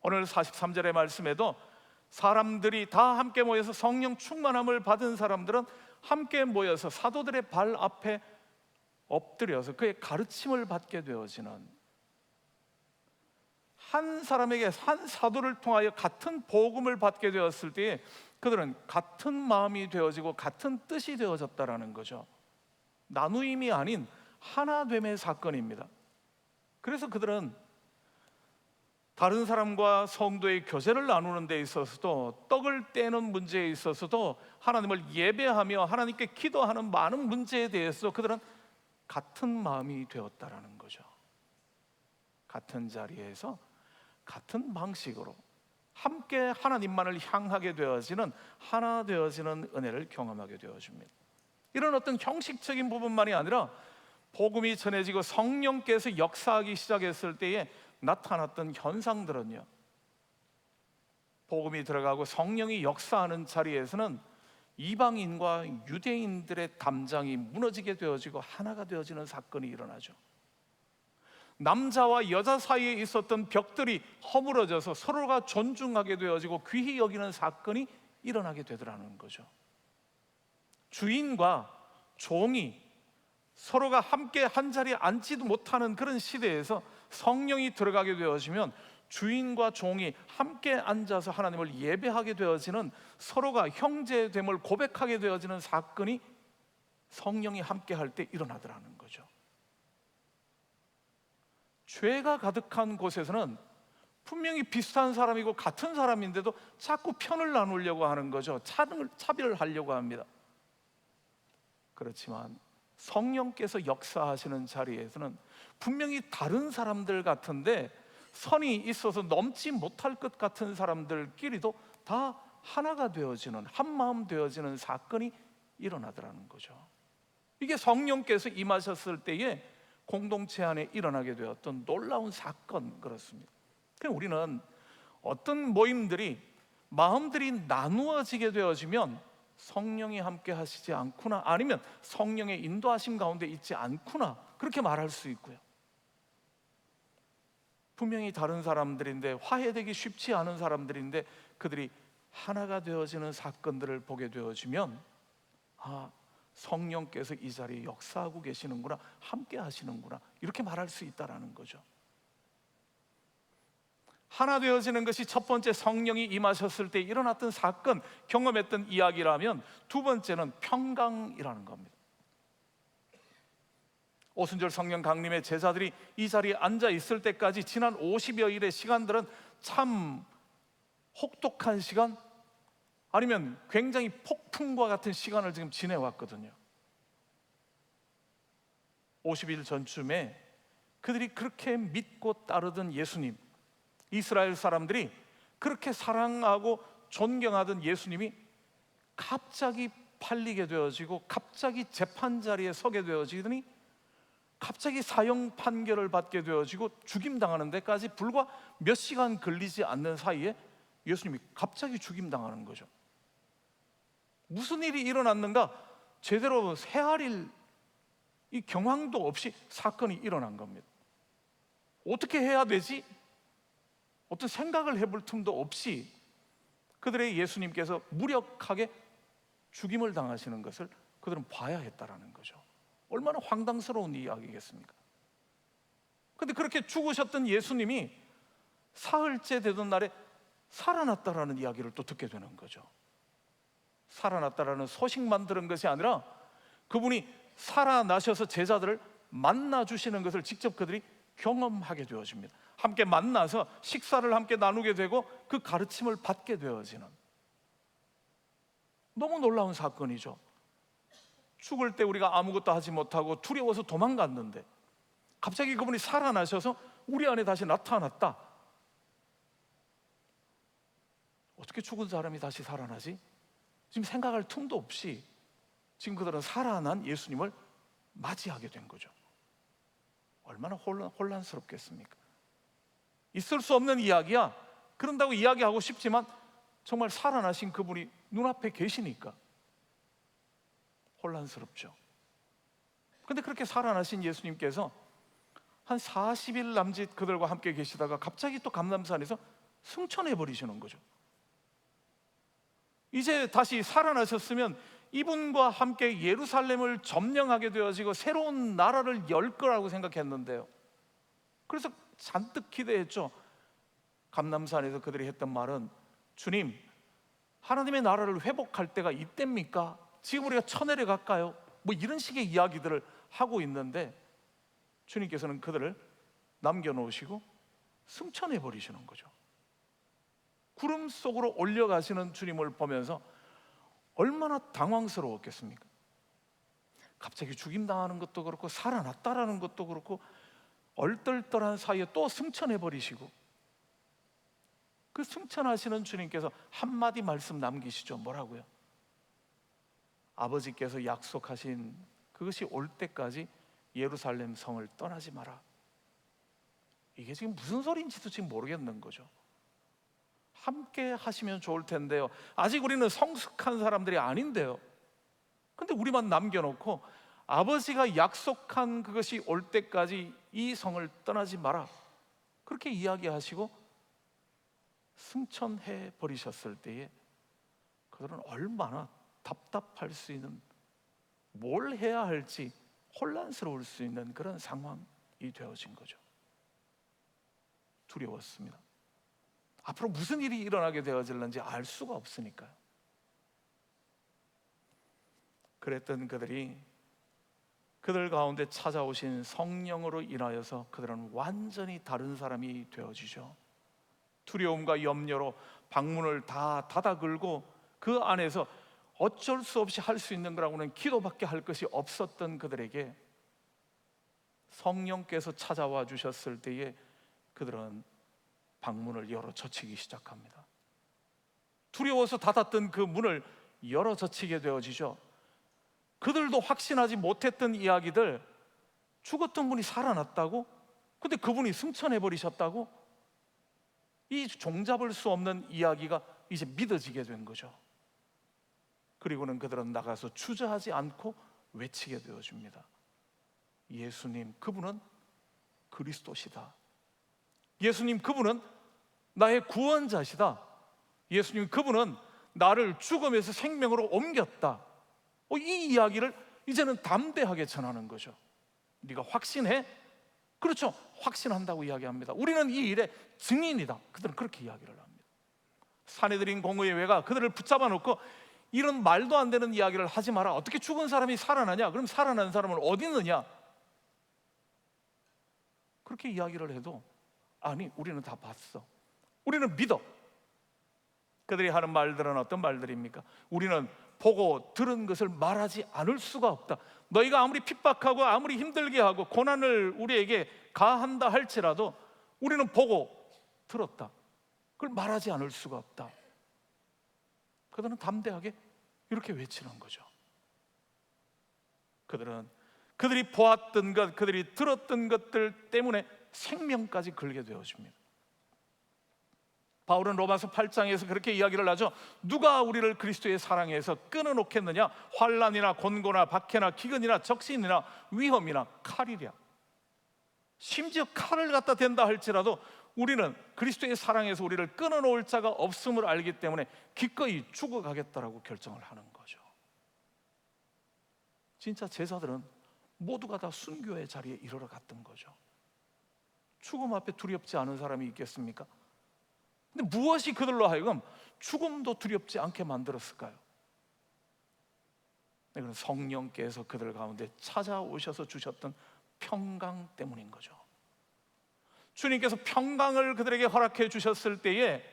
S1: 오늘 43절의 말씀에도 사람들이 다 함께 모여서 성령 충만함을 받은 사람들은 함께 모여서 사도들의 발 앞에 엎드려서 그의 가르침을 받게 되어지는, 한 사람에게 한 사도를 통하여 같은 복음을 받게 되었을 때에 그들은 같은 마음이 되어지고 같은 뜻이 되어졌다라는 거죠. 나누임이 아닌 하나됨의 사건입니다. 그래서 그들은 다른 사람과 성도의 교제를 나누는 데 있어서도, 떡을 떼는 문제에 있어서도, 하나님을 예배하며 하나님께 기도하는 많은 문제에 대해서 그들은 같은 마음이 되었다라는 거죠. 같은 자리에서 같은 방식으로 함께 하나님만을 향하게 되어지는, 하나 되어지는 은혜를 경험하게 되어집니다. 이런 어떤 형식적인 부분만이 아니라 복음이 전해지고 성령께서 역사하기 시작했을 때에 나타났던 현상들은요, 복음이 들어가고 성령이 역사하는 자리에서는 이방인과 유대인들의 담장이 무너지게 되어지고 하나가 되어지는 사건이 일어나죠. 남자와 여자 사이에 있었던 벽들이 허물어져서 서로가 존중하게 되어지고 귀히 여기는 사건이 일어나게 되더라는 거죠. 주인과 종이 서로가 함께 한 자리에 앉지도 못하는 그런 시대에서 성령이 들어가게 되어지면 주인과 종이 함께 앉아서 하나님을 예배하게 되어지는, 서로가 형제됨을 고백하게 되어지는 사건이 성령이 함께 할 때 일어나더라는 거죠. 죄가 가득한 곳에서는 분명히 비슷한 사람이고 같은 사람인데도 자꾸 편을 나누려고 하는 거죠. 차별을 하려고 합니다. 그렇지만 성령께서 역사하시는 자리에서는 분명히 다른 사람들 같은데 선이 있어서 넘지 못할 것 같은 사람들끼리도 다 하나가 되어지는, 한 마음 되어지는 사건이 일어나더라는 거죠. 이게 성령께서 임하셨을 때에 공동체 안에 일어나게 되었던 놀라운 사건, 그렇습니다. 그럼 우리는 어떤 모임들이, 마음들이 나누어지게 되어지면 성령이 함께 하시지 않구나, 아니면 성령의 인도하심 가운데 있지 않구나, 그렇게 말할 수 있고요. 분명히 다른 사람들인데, 화해되기 쉽지 않은 사람들인데 그들이 하나가 되어지는 사건들을 보게 되어지면, 아, 성령께서 이 자리에 역사하고 계시는구나, 함께 하시는구나, 이렇게 말할 수 있다라는 거죠. 하나 되어지는 것이 첫 번째 성령이 임하셨을 때 일어났던 사건, 경험했던 이야기라면, 두 번째는 평강이라는 겁니다. 오순절 성령 강림의 제자들이 이 자리에 앉아 있을 때까지 지난 50여일의 시간들은 참 혹독한 시간, 아니면 굉장히 폭풍과 같은 시간을 지금 지내왔거든요. 50일 전쯤에 그들이 그렇게 믿고 따르던 예수님, 이스라엘 사람들이 그렇게 사랑하고 존경하던 예수님이 갑자기 팔리게 되어지고, 갑자기 재판 자리에 서게 되어지더니, 갑자기 사형 판결을 받게 되어지고 죽임당하는 데까지 불과 몇 시간 걸리지 않는 사이에 예수님이 갑자기 죽임당하는 거죠. 무슨 일이 일어났는가? 제대로 헤아릴 이 경황도 없이 사건이 일어난 겁니다. 어떻게 해야 되지? 어떤 생각을 해볼 틈도 없이 그들의 예수님께서 무력하게 죽임을 당하시는 것을 그들은 봐야 했다라는 거죠. 얼마나 황당스러운 이야기겠습니까? 그런데 그렇게 죽으셨던 예수님이 사흘째 되던 날에 살아났다라는 이야기를 또 듣게 되는 거죠. 살아났다라는 소식만 들은 것이 아니라 그분이 살아나셔서 제자들을 만나 주시는 것을 직접 그들이 경험하게 되어집니다. 함께 만나서 식사를 함께 나누게 되고 그 가르침을 받게 되어지는, 너무 놀라운 사건이죠. 죽을 때 우리가 아무것도 하지 못하고 두려워서 도망갔는데 갑자기 그분이 살아나셔서 우리 안에 다시 나타났다. 어떻게 죽은 사람이 다시 살아나지? 지금 생각할 틈도 없이 지금 그들은 살아난 예수님을 맞이하게 된 거죠. 얼마나 혼란스럽겠습니까? 있을 수 없는 이야기야. 그런다고 이야기하고 싶지만 정말 살아나신 그분이 눈앞에 계시니까 혼란스럽죠. 그런데 그렇게 살아나신 예수님께서 한 40일 남짓 그들과 함께 계시다가 갑자기 또 감람산에서 승천해 버리시는 거죠. 이제 다시 살아나셨으면 이분과 함께 예루살렘을 점령하게 되어지고 새로운 나라를 열 거라고 생각했는데요. 그래서 잔뜩 기대했죠. 감람산에서 그들이 했던 말은, 주님, 하나님의 나라를 회복할 때가 이때입니까? 지금 우리가 쳐내려 갈까요? 뭐 이런 식의 이야기들을 하고 있는데 주님께서는 그들을 남겨놓으시고 승천해 버리시는 거죠. 구름 속으로 올려가시는 주님을 보면서 얼마나 당황스러웠겠습니까? 갑자기 죽임당하는 것도 그렇고 살아났다라는 것도 그렇고 얼떨떨한 사이에 또 승천해 버리시고, 그 승천하시는 주님께서 한마디 말씀 남기시죠. 뭐라고요? 아버지께서 약속하신 그것이 올 때까지 예루살렘 성을 떠나지 마라. 이게 지금 무슨 소리인지도 지금 모르겠는 거죠. 함께 하시면 좋을 텐데요. 아직 우리는 성숙한 사람들이 아닌데요. 근데 우리만 남겨놓고 아버지가 약속한 그것이 올 때까지 이 성을 떠나지 마라, 그렇게 이야기하시고 승천해 버리셨을 때에 그들은 얼마나 답답할 수 있는, 뭘 해야 할지 혼란스러울 수 있는 그런 상황이 되어진 거죠. 두려웠습니다. 앞으로 무슨 일이 일어나게 되어질는지 알 수가 없으니까요. 그랬던 그들이 그들 가운데 찾아오신 성령으로 인하여서 그들은 완전히 다른 사람이 되어지죠. 두려움과 염려로 방문을 다 닫아 걸고 그 안에서 어쩔 수 없이 할 수 있는 거라고는 기도밖에 할 것이 없었던 그들에게 성령께서 찾아와 주셨을 때에 그들은 방문을 열어 젖히기 시작합니다. 두려워서 닫았던 그 문을 열어 젖히게 되어지죠. 그들도 확신하지 못했던 이야기들, 죽었던 분이 살아났다고? 근데 그분이 승천해 버리셨다고? 이 종잡을 수 없는 이야기가 이제 믿어지게 된 거죠. 그리고는 그들은 나가서 주저하지 않고 외치게 되어집니다. 예수님, 그분은 그리스도시다. 예수님, 그분은 나의 구원자시다. 예수님, 그분은 나를 죽음에서 생명으로 옮겼다. 이 이야기를 이제는 담대하게 전하는 거죠. 네가 확신해? 그렇죠, 확신한다고 이야기합니다. 우리는 이 일의 증인이다. 그들은 그렇게 이야기를 합니다. 사내들인 공의회가 그들을 붙잡아 놓고 이런 말도 안 되는 이야기를 하지 마라. 어떻게 죽은 사람이 살아나냐? 그럼 살아난 사람은 어디 있느냐? 그렇게 이야기를 해도 아니, 우리는 다 봤어. 우리는 믿어. 그들이 하는 말들은 어떤 말들입니까? 우리는 보고 들은 것을 말하지 않을 수가 없다. 너희가 아무리 핍박하고 아무리 힘들게 하고 고난을 우리에게 가한다 할지라도 우리는 보고 들었다. 그걸 말하지 않을 수가 없다. 그들은 담대하게 이렇게 외치는 거죠. 그들은 그들이 보았던 것, 그들이 들었던 것들 때문에 생명까지 걸게 되어집니다. 바울은 로마서 8장에서 그렇게 이야기를 하죠. 누가 우리를 그리스도의 사랑에서 끊어놓겠느냐? 환난이나 곤고나 박해나 기근이나 적신이나 위험이나 칼이랴. 심지어 칼을 갖다 댄다 할지라도 우리는 그리스도의 사랑에서 우리를 끊어놓을 자가 없음을 알기 때문에 기꺼이 죽어가겠다라고 결정을 하는 거죠. 진짜 제자들은 모두가 다 순교의 자리에 이르러 갔던 거죠. 죽음 앞에 두렵지 않은 사람이 있겠습니까? 근데 무엇이 그들로 하여금 죽음도 두렵지 않게 만들었을까요? 이건 성령께서 그들 가운데 찾아오셔서 주셨던 평강 때문인 거죠. 주님께서 평강을 그들에게 허락해 주셨을 때에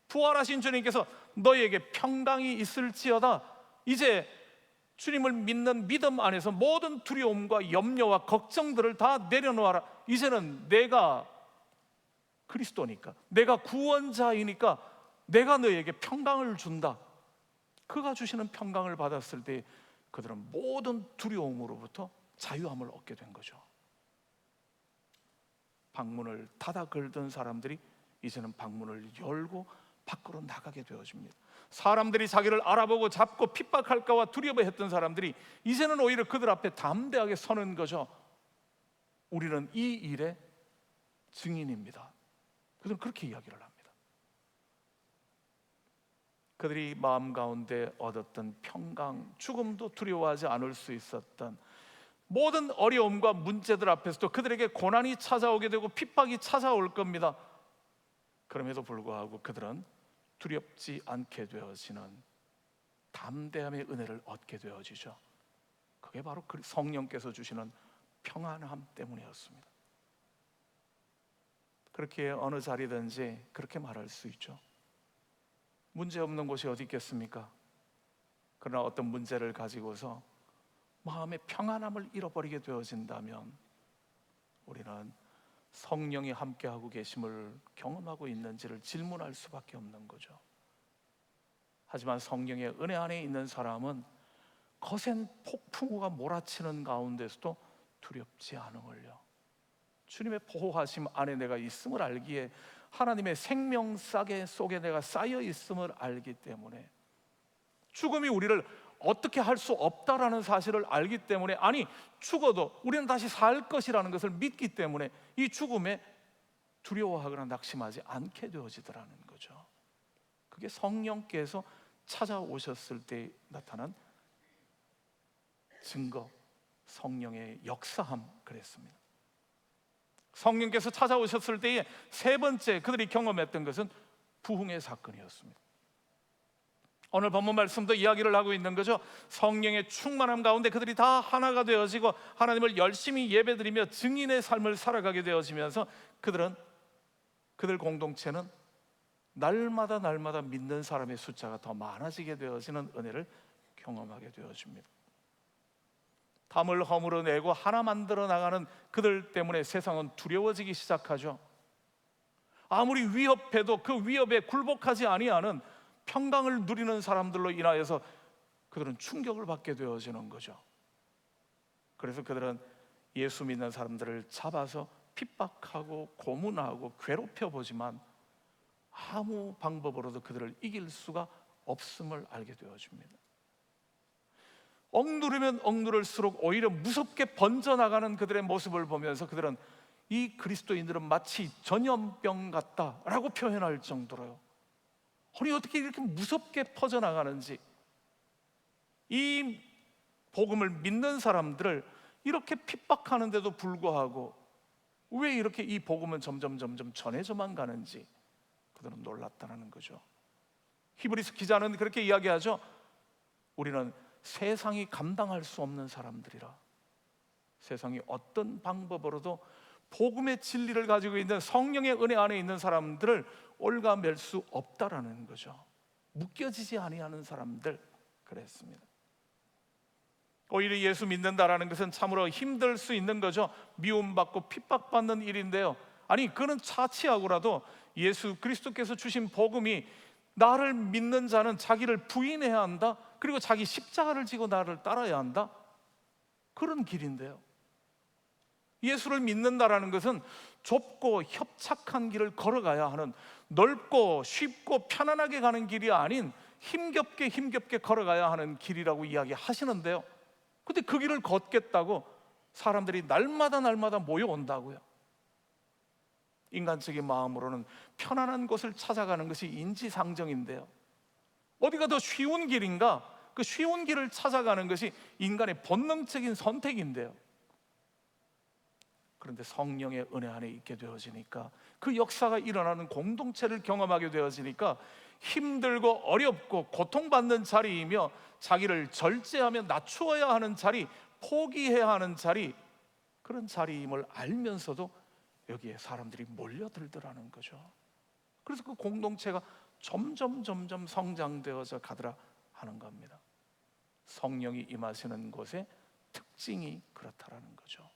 S1: 부활하신 주님께서 너희에게 평강이 있을지어다, 이제 주님을 믿는 믿음 안에서 모든 두려움과 염려와 걱정들을 다 내려놓아라. 이제는 내가 그리스도니까, 내가 구원자이니까 내가 너희에게 평강을 준다. 그가 주시는 평강을 받았을 때 그들은 모든 두려움으로부터 자유함을 얻게 된 거죠. 방문을 닫아 걸던 사람들이 이제는 방문을 열고 밖으로 나가게 되어집니다. 사람들이 자기를 알아보고 잡고 핍박할까와 두려워했던 사람들이 이제는 오히려 그들 앞에 담대하게 서는 거죠. 우리는 이 일의 증인입니다. 그들은 그렇게 이야기를 합니다. 그들이 마음 가운데 얻었던 평강, 죽음도 두려워하지 않을 수 있었던 모든 어려움과 문제들 앞에서도 그들에게 고난이 찾아오게 되고 핍박이 찾아올 겁니다. 그럼에도 불구하고 그들은 두렵지 않게 되어지는 담대함의 은혜를 얻게 되어지죠. 그게 바로 성령께서 주시는 평안함 때문이었습니다. 그렇게 어느 자리든지 그렇게 말할 수 있죠. 문제 없는 곳이 어디 있겠습니까? 그러나 어떤 문제를 가지고서 마음의 평안함을 잃어버리게 되어진다면 우리는 성령이 함께하고 계심을 경험하고 있는지를 질문할 수밖에 없는 거죠. 하지만 성령의 은혜 안에 있는 사람은 거센 폭풍우가 몰아치는 가운데서도 두렵지 않음을요. 주님의 보호하심 안에 내가 있음을 알기에, 하나님의 생명싸개 속에 내가 쌓여 있음을 알기 때문에, 죽음이 우리를 어떻게 할 수 없다라는 사실을 알기 때문에, 아니 죽어도 우리는 다시 살 것이라는 것을 믿기 때문에 이 죽음에 두려워하거나 낙심하지 않게 되어지더라는 거죠. 그게 성령께서 찾아오셨을 때 나타난 증거, 성령의 역사함 그랬습니다. 성령께서 찾아오셨을 때에 세 번째 그들이 경험했던 것은 부흥의 사건이었습니다. 오늘 본문 말씀도 이야기를 하고 있는 거죠. 성령의 충만함 가운데 그들이 다 하나가 되어지고 하나님을 열심히 예배드리며 증인의 삶을 살아가게 되어지면서 그들 공동체는 날마다 믿는 사람의 숫자가 더 많아지게 되어지는 은혜를 경험하게 되어집니다. 담을 허물어내고 하나 만들어 나가는 그들 때문에 세상은 두려워지기 시작하죠. 아무리 위협해도 그 위협에 굴복하지 아니하는 평강을 누리는 사람들로 인하여서 그들은 충격을 받게 되어지는 거죠. 그래서 그들은 예수 믿는 사람들을 잡아서 핍박하고 고문하고 괴롭혀 보지만 아무 방법으로도 그들을 이길 수가 없음을 알게 되어집니다. 억누르면 억누를수록 오히려 무섭게 번져나가는 그들의 모습을 보면서 그들은 이 그리스도인들은 마치 전염병 같다라고 표현할 정도로요. 아니 어떻게 이렇게 무섭게 퍼져나가는지, 이 복음을 믿는 사람들을 이렇게 핍박하는데도 불구하고 왜 이렇게 이 복음은 점점 전해져만 가는지 그들은 놀랐다는 거죠. 히브리서 기자는 그렇게 이야기하죠. 우리는 세상이 감당할 수 없는 사람들이라. 세상이 어떤 방법으로도 복음의 진리를 가지고 있는 성령의 은혜 안에 있는 사람들을 올가맬 수 없다라는 거죠. 묶여지지 아니하는 사람들 그랬습니다. 오히려 예수 믿는다라는 것은 참으로 힘들 수 있는 거죠. 미움받고 핍박받는 일인데요. 아니 그는 차치하고라도 예수 그리스도께서 주신 복음이 나를 믿는 자는 자기를 부인해야 한다, 그리고 자기 십자가를 지고 나를 따라야 한다, 그런 길인데요. 예수를 믿는다라는 것은 좁고 협착한 길을 걸어가야 하는, 넓고 쉽고 편안하게 가는 길이 아닌 힘겹게 걸어가야 하는 길이라고 이야기하시는데요. 근데 그 길을 걷겠다고 사람들이 날마다 모여온다고요. 인간적인 마음으로는 편안한 곳을 찾아가는 것이 인지상정인데요. 어디가 더 쉬운 길인가? 그 쉬운 길을 찾아가는 것이 인간의 본능적인 선택인데요. 그런데 성령의 은혜 안에 있게 되어지니까, 그 역사가 일어나는 공동체를 경험하게 되어지니까 힘들고 어렵고 고통받는 자리이며 자기를 절제하며 낮추어야 하는 자리, 포기해야 하는 자리, 그런 자리임을 알면서도 여기에 사람들이 몰려들더라는 거죠. 그래서 그 공동체가 점점 성장되어져 가더라 하는 겁니다. 성령이 임하시는 곳의 특징이 그렇다라는 거죠.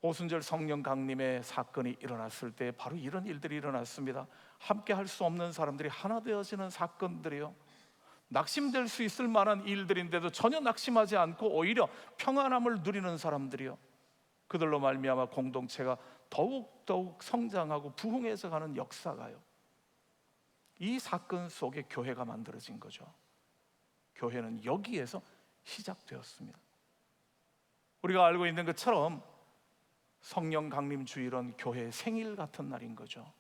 S1: 오순절 성령 강림의 사건이 일어났을 때 바로 이런 일들이 일어났습니다. 함께 할 수 없는 사람들이 하나 되어지는 사건들이요, 낙심될 수 있을 만한 일들인데도 전혀 낙심하지 않고 오히려 평안함을 누리는 사람들이요, 그들로 말미암아 공동체가 더욱 성장하고 부흥해져 가는 역사가요, 이 사건 속에 교회가 만들어진 거죠. 교회는 여기에서 시작되었습니다. 우리가 알고 있는 것처럼 성령 강림 주일은 교회의 생일 같은 날인 거죠.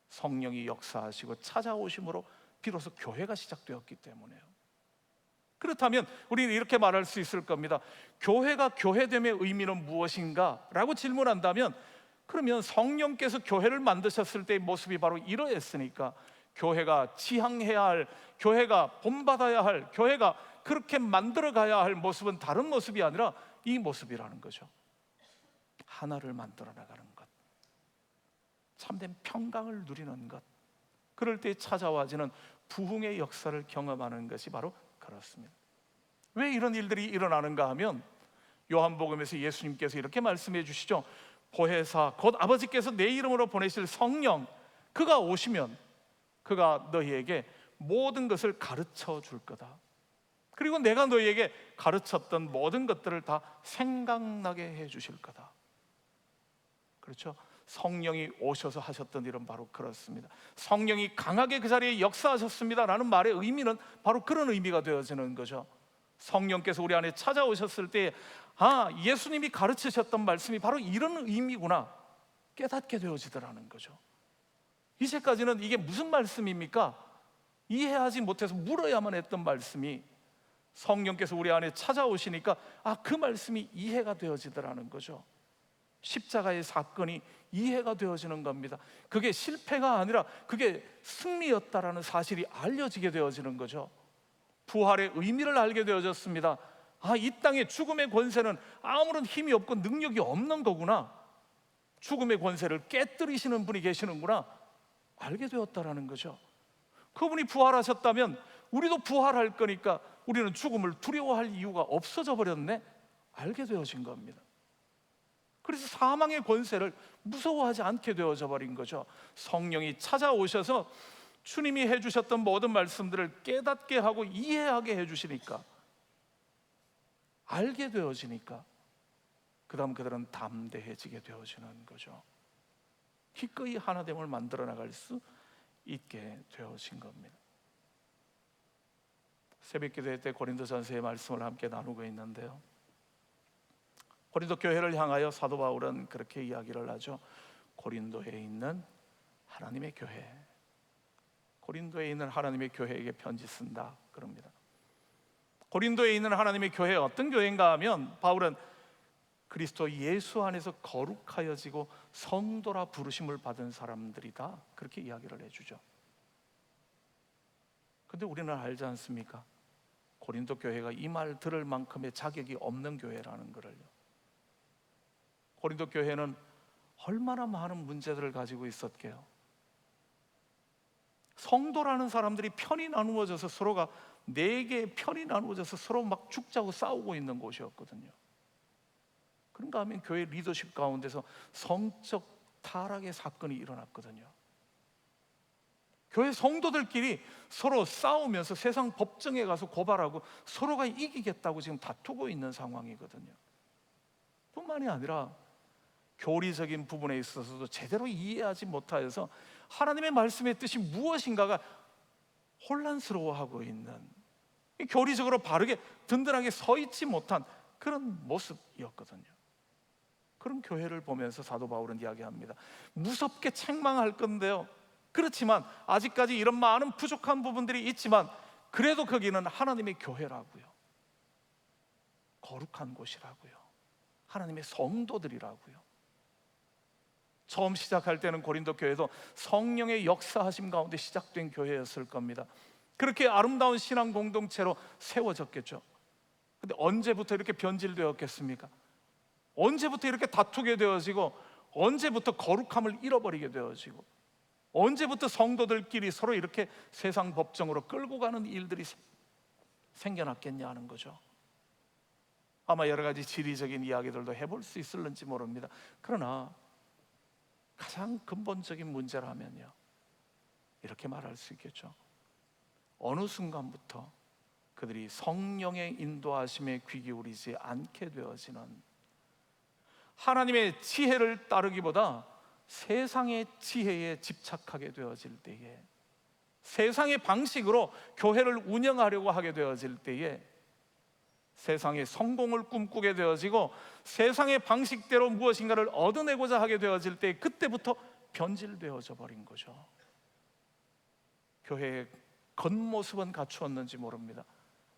S1: 성령이 역사하시고 찾아오심으로 비로소 교회가 시작되었기 때문에요. 그렇다면 우리는 이렇게 말할 수 있을 겁니다. 교회가 교회됨의 의미는 무엇인가? 라고 질문한다면, 그러면 성령께서 교회를 만드셨을 때의 모습이 바로 이러했으니까 교회가 지향해야 할, 교회가 본받아야 할, 교회가 그렇게 만들어가야 할 모습은 다른 모습이 아니라 이 모습이라는 거죠. 하나를 만들어 나가는 것, 참된 평강을 누리는 것, 그럴 때 찾아와지는 부흥의 역사를 경험하는 것이 바로 그렇습니다. 왜 이런 일들이 일어나는가 하면 요한복음에서 예수님께서 이렇게 말씀해 주시죠. 보혜사 곧 아버지께서 내 이름으로 보내실 성령, 그가 오시면 그가 너희에게 모든 것을 가르쳐 줄 거다. 그리고 내가 너희에게 가르쳤던 모든 것들을 다 생각나게 해 주실 거다. 그렇죠? 성령이 오셔서 하셨던 일은 바로 그렇습니다. 성령이 강하게 그 자리에 역사하셨습니다 라는 말의 의미는 바로 그런 의미가 되어지는 거죠. 성령께서 우리 안에 찾아오셨을 때 예수님이 가르치셨던 말씀이 바로 이런 의미구나 깨닫게 되어지더라는 거죠. 이제까지는 이게 무슨 말씀입니까? 이해하지 못해서 물어야만 했던 말씀이 성령께서 우리 안에 찾아오시니까 그 말씀이 이해가 되어지더라는 거죠. 십자가의 사건이 이해가 되어지는 겁니다. 그게 실패가 아니라 그게 승리였다라는 사실이 알려지게 되어지는 거죠. 부활의 의미를 알게 되어졌습니다. 이 땅의 죽음의 권세는 아무런 힘이 없고 능력이 없는 거구나, 죽음의 권세를 깨뜨리시는 분이 계시는구나 알게 되었다라는 거죠. 그분이 부활하셨다면 우리도 부활할 거니까 우리는 죽음을 두려워할 이유가 없어져 버렸네 알게 되어진 겁니다. 그래서 사망의 권세를 무서워하지 않게 되어져 버린 거죠. 성령이 찾아오셔서 주님이 해주셨던 모든 말씀들을 깨닫게 하고 이해하게 해주시니까, 알게 되어지니까 그 다음 그들은 담대해지게 되어지는 거죠. 기꺼이 하나됨을 만들어 나갈 수 있게 되어진 겁니다. 새벽기도회 때 고린도전서의 말씀을 함께 나누고 있는데요, 고린도 교회를 향하여 사도 바울은 그렇게 이야기를 하죠. 고린도에 있는 하나님의 교회, 고린도에 있는 하나님의 교회에게 편지 쓴다 그럽니다. 고린도에 있는 하나님의 교회 어떤 교회인가 하면 바울은 그리스도 예수 안에서 거룩하여지고 성도라 부르심을 받은 사람들이다 그렇게 이야기를 해주죠. 근데 우리는 알지 않습니까? 고린도 교회가 이 말 들을 만큼의 자격이 없는 교회라는 것을요. 고린도 교회는 얼마나 많은 문제들을 가지고 있었게요. 성도라는 사람들이 편이 나누어져서 서로가 네 개의 편이 나누어져서 서로 막 죽자고 싸우고 있는 곳이었거든요. 그런가 하면 교회 리더십 가운데서 성적 타락의 사건이 일어났거든요. 교회 성도들끼리 서로 싸우면서 세상 법정에 가서 고발하고 서로가 이기겠다고 지금 다투고 있는 상황이거든요. 뿐만이 아니라 교리적인 부분에 있어서도 제대로 이해하지 못하여서 하나님의 말씀의 뜻이 무엇인가가 혼란스러워하고 있는, 교리적으로 바르게 든든하게 서 있지 못한 그런 모습이었거든요. 그런 교회를 보면서 사도 바울은 이야기합니다. 무섭게 책망할 건데요, 그렇지만 아직까지 이런 많은 부족한 부분들이 있지만 그래도 거기는 하나님의 교회라고요, 거룩한 곳이라고요, 하나님의 성도들이라고요. 처음 시작할 때는 고린도 교회도 성령의 역사하심 가운데 시작된 교회였을 겁니다. 그렇게 아름다운 신앙 공동체로 세워졌겠죠. 근데 언제부터 이렇게 변질되었겠습니까? 언제부터 이렇게 다투게 되어지고, 언제부터 거룩함을 잃어버리게 되어지고, 언제부터 성도들끼리 서로 이렇게 세상 법정으로 끌고 가는 일들이 생겨났겠냐 하는 거죠. 아마 여러 가지 지리적인 이야기들도 해볼 수 있을는지 모릅니다. 그러나 가장 근본적인 문제라면요, 이렇게 말할 수 있겠죠. 어느 순간부터 그들이 성령의 인도하심에 귀 기울이지 않게 되어지는, 하나님의 지혜를 따르기보다 세상의 지혜에 집착하게 되어질 때에, 세상의 방식으로 교회를 운영하려고 하게 되어질 때에 세상의 성공을 꿈꾸게 되어지고 세상의 방식대로 무엇인가를 얻어내고자 하게 되어질 때, 그때부터 변질되어져 버린 거죠. 교회의 겉모습은 갖추었는지 모릅니다.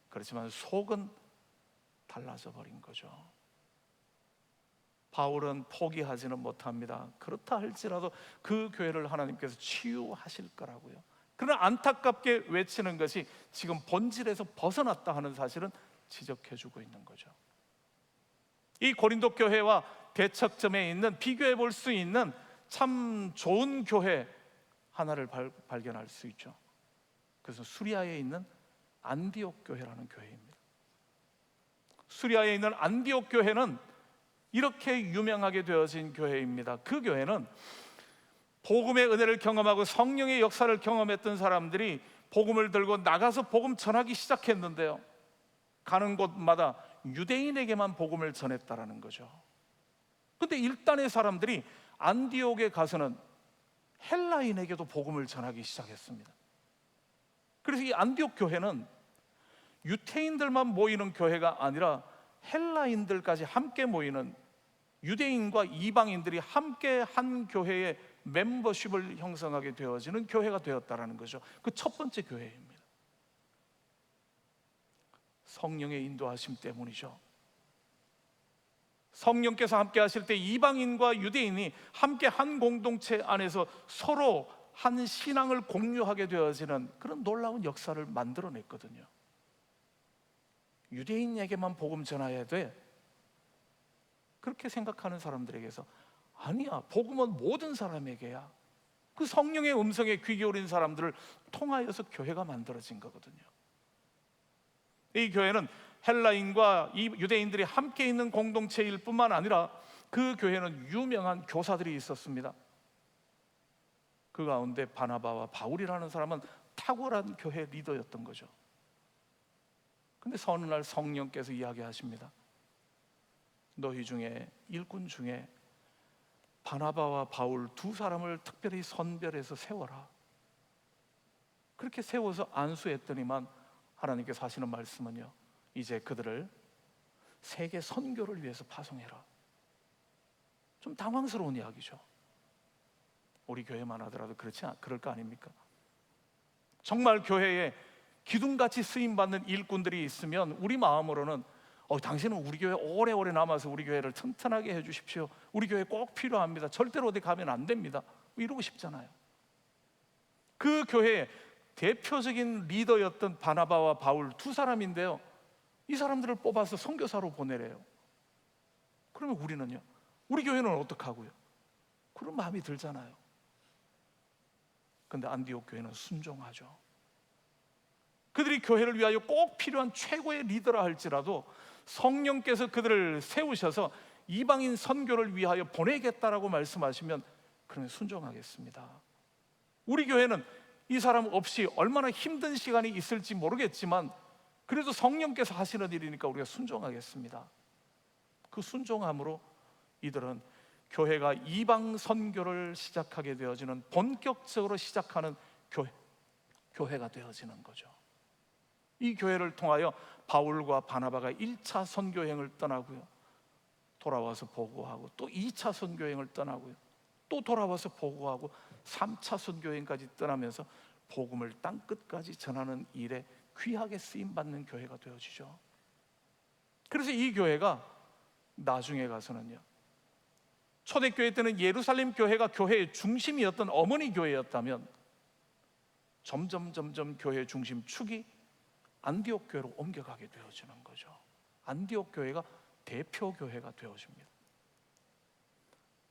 S1: 그렇지만 속은 달라져 버린 거죠. 바울은 포기하지는 못합니다. 그렇다 할지라도 그 교회를 하나님께서 치유하실 거라고요. 그러나 안타깝게 외치는 것이 지금 본질에서 벗어났다 하는 사실은 지적해주고 있는 거죠. 이 고린도 교회와 대척점에 있는, 비교해 볼 수 있는 참 좋은 교회 하나를 발견할 수 있죠. 그래서 수리아에 있는 안디옥 교회라는 교회입니다. 수리아에 있는 안디옥 교회는 이렇게 유명하게 되어진 교회입니다. 그 교회는 복음의 은혜를 경험하고 성령의 역사를 경험했던 사람들이 복음을 들고 나가서 복음 전하기 시작했는데요, 가는 곳마다 유대인에게만 복음을 전했다라는 거죠. 근데 일단의 사람들이 안디옥에 가서는 헬라인에게도 복음을 전하기 시작했습니다. 그래서 이 안디옥 교회는 유태인들만 모이는 교회가 아니라 헬라인들까지 함께 모이는, 유대인과 이방인들이 함께 한 교회의 멤버십을 형성하게 되어지는 교회가 되었다라는 거죠. 그 첫 번째 교회입니다. 성령의 인도하심 때문이죠. 성령께서 함께 하실 때 이방인과 유대인이 함께 한 공동체 안에서 서로 한 신앙을 공유하게 되어지는 그런 놀라운 역사를 만들어냈거든요. 유대인에게만 복음 전해야 돼, 그렇게 생각하는 사람들에게서 아니야, 복음은 모든 사람에게야. 그 성령의 음성에 귀 기울인 사람들을 통하여서 교회가 만들어진 거거든요. 이 교회는 헬라인과 이 유대인들이 함께 있는 공동체일 뿐만 아니라 그 교회는 유명한 교사들이 있었습니다. 그 가운데 바나바와 바울이라는 사람은 탁월한 교회 리더였던 거죠. 근데 어느 날 성령께서 이야기하십니다. 너희 중에, 일꾼 중에 바나바와 바울 두 사람을 특별히 선별해서 세워라. 그렇게 세워서 안수했더니만 하나님께서 하시는 말씀은요, 이제 그들을 세계 선교를 위해서 파송해라. 좀 당황스러운 이야기죠. 우리 교회만 하더라도 그럴 거 아닙니까? 정말 교회에 기둥같이 쓰임받는 일꾼들이 있으면 우리 마음으로는 당신은 우리 교회 오래오래 남아서 우리 교회를 튼튼하게 해주십시오, 우리 교회 꼭 필요합니다, 절대로 어디 가면 안 됩니다, 이러고 싶잖아요. 그 교회의 대표적인 리더였던 바나바와 바울 두 사람인데요, 이 사람들을 뽑아서 선교사로 보내래요. 그러면 우리는요, 우리 교회는 어떡하고요? 그런 마음이 들잖아요. 근데 안디옥 교회는 순종하죠. 그들이 교회를 위하여 꼭 필요한 최고의 리더라 할지라도 성령께서 그들을 세우셔서 이방인 선교를 위하여 보내겠다라고 말씀하시면 그러면 순종하겠습니다. 우리 교회는 이 사람 없이 얼마나 힘든 시간이 있을지 모르겠지만 그래도 성령께서 하시는 일이니까 우리가 순종하겠습니다. 그 순종함으로 이들은 교회가 이방 선교를 시작하게 되어지는, 본격적으로 시작하는 교회가 되어지는 거죠. 이 교회를 통하여 바울과 바나바가 1차 선교행을 떠나고요, 돌아와서 보고하고, 또 2차 선교행을 떠나고요, 또 돌아와서 보고하고, 3차 선교행까지 떠나면서 복음을 땅끝까지 전하는 일에 귀하게 쓰임받는 교회가 되어지죠. 그래서 이 교회가 나중에 가서는요, 초대교회 때는 예루살렘 교회가 교회의 중심이었던 어머니 교회였다면 점점 교회의 중심축이 안디옥 교회로 옮겨가게 되어지는 거죠. 안디옥 교회가 대표 교회가 되어집니다.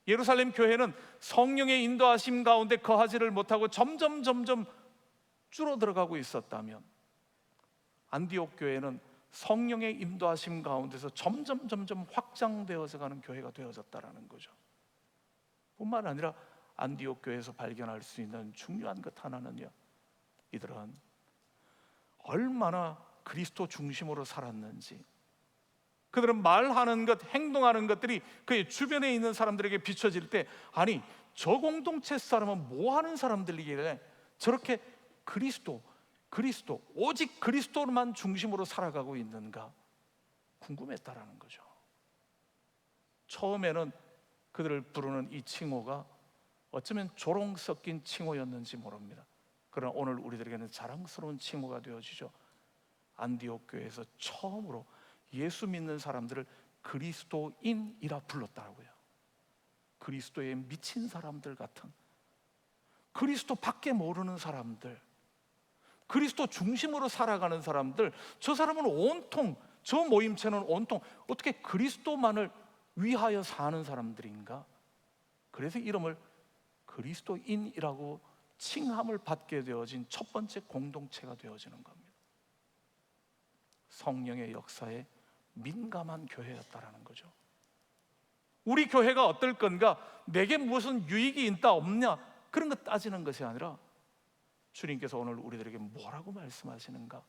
S1: 예루살렘 교회는 성령의 인도하심 가운데 거하지를 못하고 점점 줄어들어가고 있었다면 안디옥 교회는 성령의 인도하심 가운데서 점점 확장되어서 가는 교회가 되어졌다라는 거죠. 뿐만 아니라 안디옥 교회에서 발견할 수 있는 중요한 것 하나는요, 이들은 얼마나 그리스도 중심으로 살았는지, 그들은 말하는 것, 행동하는 것들이 그의 주변에 있는 사람들에게 비춰질 때, 아니 저 공동체 사람은 뭐 하는 사람들이길래 저렇게 그리스도 오직 그리스도만 중심으로 살아가고 있는가 궁금했다라는 거죠. 처음에는 그들을 부르는 이 칭호가 어쩌면 조롱 섞인 칭호였는지 모릅니다. 그러나 오늘 우리들에게는 자랑스러운 칭호가 되어지죠. 안디옥 교회에서 처음으로 예수 믿는 사람들을 그리스도인이라 불렀다고요. 그리스도에 미친 사람들 같은, 그리스도 밖에 모르는 사람들, 그리스도 중심으로 살아가는 사람들, 저 사람은 온통 저 모임체는 온통 어떻게 그리스도만을 위하여 사는 사람들인가? 그래서 이름을 그리스도인이라고 칭함을 받게 되어진 첫 번째 공동체가 되어지는 겁니다. 성령의 역사에 민감한 교회였다라는 거죠. 우리 교회가 어떨 건가? 내게 무슨 유익이 있다 없냐? 그런 거 따지는 것이 아니라 주님께서 오늘 우리들에게 뭐라고 말씀하시는가?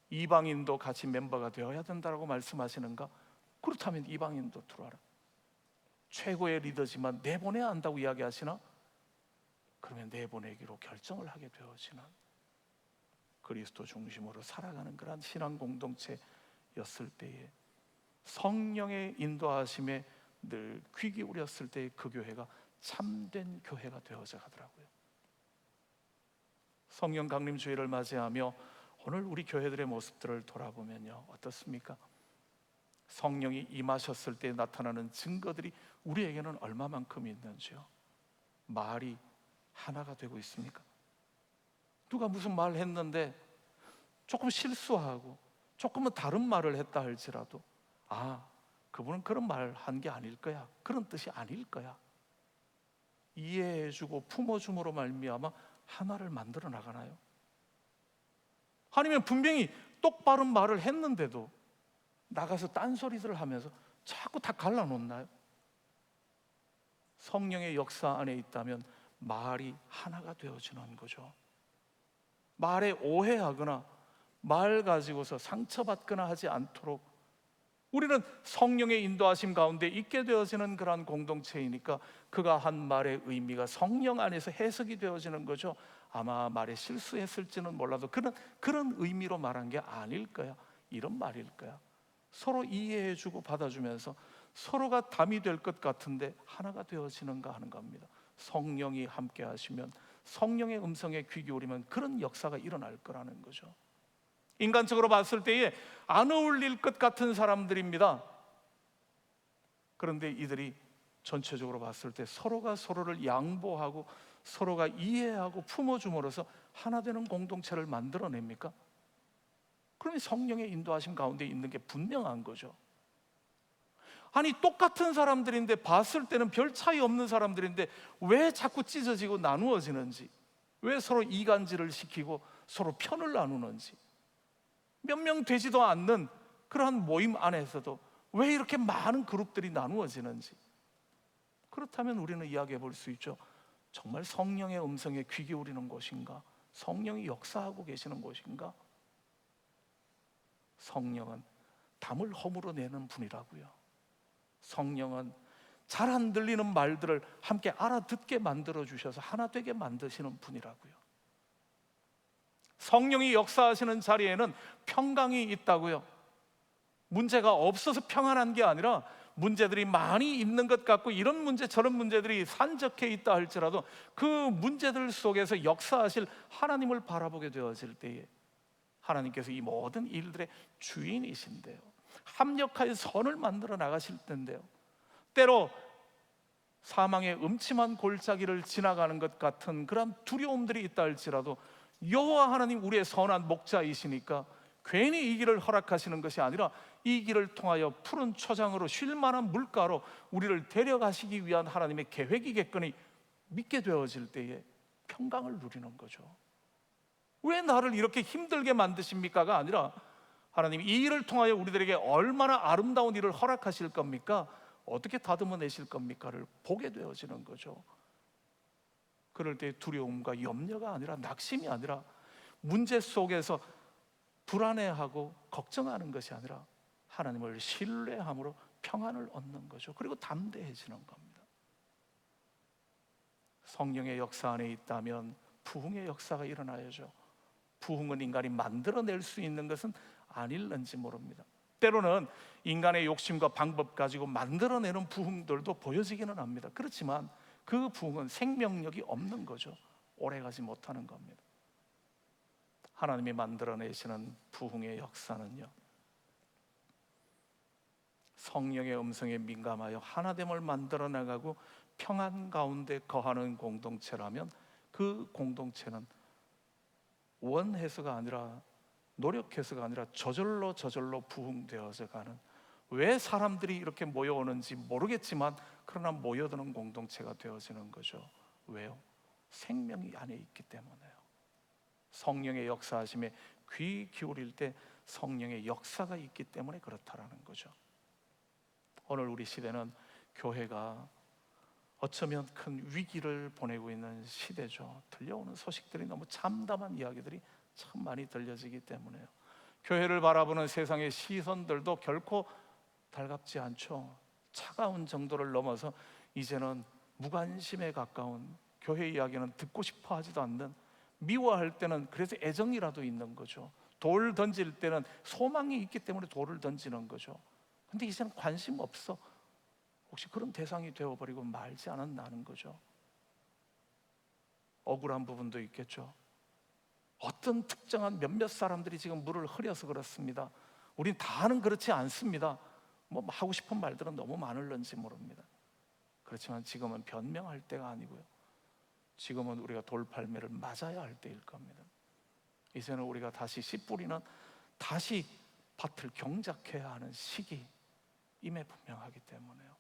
S1: 이방인도 같이 멤버가 되어야 된다고 말씀하시는가? 그렇다면 이방인도 들어와라. 최고의 리더지만 내보내야 한다고 이야기하시나? 그러면 내보내기로 결정을 하게 되어지는 그리스도 중심으로 살아가는 그런 신앙 공동체였을 때에 성령의 인도하심에 늘 귀 기울였을 때 그 교회가 참된 교회가 되어져 가더라고요. 성령 강림 주일을 맞이하며 오늘 우리 교회들의 모습들을 돌아보면요, 어떻습니까? 성령이 임하셨을 때 나타나는 증거들이 우리에게는 얼마만큼 있는지요? 말이 하나가 되고 있습니까? 누가 무슨 말 했는데 조금 실수하고 조금은 다른 말을 했다 할지라도 그분은 그런 말 한 게 아닐 거야, 그런 뜻이 아닐 거야, 이해해주고 품어줌으로 말미암아 하나를 만들어 나가나요? 아니면 분명히 똑바른 말을 했는데도 나가서 딴소리들을 하면서 자꾸 다 갈라놓나요? 성령의 역사 안에 있다면 말이 하나가 되어지는 거죠. 말에 오해하거나 말 가지고서 상처받거나 하지 않도록 우리는 성령의 인도하심 가운데 있게 되어지는 그러한 공동체이니까 그가 한 말의 의미가 성령 안에서 해석이 되어지는 거죠. 아마 말에 실수했을지는 몰라도 그런 의미로 말한 게 아닐 거야, 이런 말일 거야. 서로 이해해주고 받아주면서 서로가 담이 될 것 같은데 하나가 되어지는가 하는 겁니다. 성령이 함께 하시면, 성령의 음성에 귀 기울이면 그런 역사가 일어날 거라는 거죠. 인간적으로 봤을 때에 안 어울릴 것 같은 사람들입니다. 그런데 이들이 전체적으로 봤을 때 서로가 서로를 양보하고 서로가 이해하고 품어줌으로써 하나 되는 공동체를 만들어냅니까? 그러면 성령의 인도하심 가운데 있는 게 분명한 거죠. 아니, 똑같은 사람들인데, 봤을 때는 별 차이 없는 사람들인데 왜 자꾸 찢어지고 나누어지는지, 왜 서로 이간질을 시키고 서로 편을 나누는지, 몇 명 되지도 않는 그러한 모임 안에서도 왜 이렇게 많은 그룹들이 나누어지는지, 그렇다면 우리는 이야기해 볼 수 있죠. 정말 성령의 음성에 귀 기울이는 곳인가? 성령이 역사하고 계시는 곳인가? 성령은 담을 허물어내는 분이라고요. 성령은 잘 안 들리는 말들을 함께 알아듣게 만들어 주셔서 하나 되게 만드시는 분이라고요. 성령이 역사하시는 자리에는 평강이 있다고요. 문제가 없어서 평안한 게 아니라 문제들이 많이 있는 것 같고 이런 문제 저런 문제들이 산적해 있다 할지라도 그 문제들 속에서 역사하실 하나님을 바라보게 되어질 때에 하나님께서 이 모든 일들의 주인이신데요, 합력하여 선을 만들어 나가실 텐데요, 때로 사망의 음침한 골짜기를 지나가는 것 같은 그런 두려움들이 있다 할지라도 여호와 하나님 우리의 선한 목자이시니까 괜히 이 길을 허락하시는 것이 아니라 이 길을 통하여 푸른 초장으로 쉴 만한 물가로 우리를 데려가시기 위한 하나님의 계획이겠거니 믿게 되어질 때에 평강을 누리는 거죠. 왜 나를 이렇게 힘들게 만드십니까가 아니라 하나님 이 일을 통하여 우리들에게 얼마나 아름다운 일을 허락하실 겁니까? 어떻게 다듬어 내실 겁니까를 보게 되어지는 거죠. 그럴 때 두려움과 염려가 아니라, 낙심이 아니라, 문제 속에서 불안해하고 걱정하는 것이 아니라 하나님을 신뢰함으로 평안을 얻는 거죠. 그리고 담대해지는 겁니다. 성령의 역사 안에 있다면 부흥의 역사가 일어나야죠. 부흥은 인간이 만들어낼 수 있는 것은 아닐는지 모릅니다. 때로는 인간의 욕심과 방법 가지고 만들어내는 부흥들도 보여지기는 합니다. 그렇지만 그 부흥은 생명력이 없는 거죠. 오래가지 못하는 겁니다. 하나님이 만들어내시는 부흥의 역사는요, 성령의 음성에 민감하여 하나됨을 만들어 나가고 평안 가운데 거하는 공동체라면 그 공동체는 원해서가 아니라 노력해서가 아니라 저절로 부흥되어져 가는, 왜 사람들이 이렇게 모여오는지 모르겠지만 그러나 모여드는 공동체가 되어지는 거죠. 왜요? 생명이 안에 있기 때문에요. 성령의 역사하심에 귀 기울일 때 성령의 역사가 있기 때문에 그렇다라는 거죠. 오늘 우리 시대는 교회가 어쩌면 큰 위기를 보내고 있는 시대죠. 들려오는 소식들이 너무 참담한 이야기들이 참 많이 들려지기 때문에요. 교회를 바라보는 세상의 시선들도 결코 달갑지 않죠. 차가운 정도를 넘어서 이제는 무관심에 가까운, 교회 이야기는 듣고 싶어 하지도 않는, 미워할 때는 그래서 애정이라도 있는 거죠. 돌 던질 때는 소망이 있기 때문에 돌을 던지는 거죠. 근데 이제는 관심 없어. 혹시 그런 대상이 되어버리고 말지 않았나는 거죠. 억울한 부분도 있겠죠. 어떤 특정한 몇몇 사람들이 지금 물을 흐려서 그렇습니다. 우린 다는 그렇지 않습니다. 뭐 하고 싶은 말들은 너무 많을런지 모릅니다. 그렇지만 지금은 변명할 때가 아니고요, 지금은 우리가 돌팔매를 맞아야 할 때일 겁니다. 이제는 우리가 다시 씨 뿌리는, 다시 밭을 경작해야 하는 시기임에 분명하기 때문에요.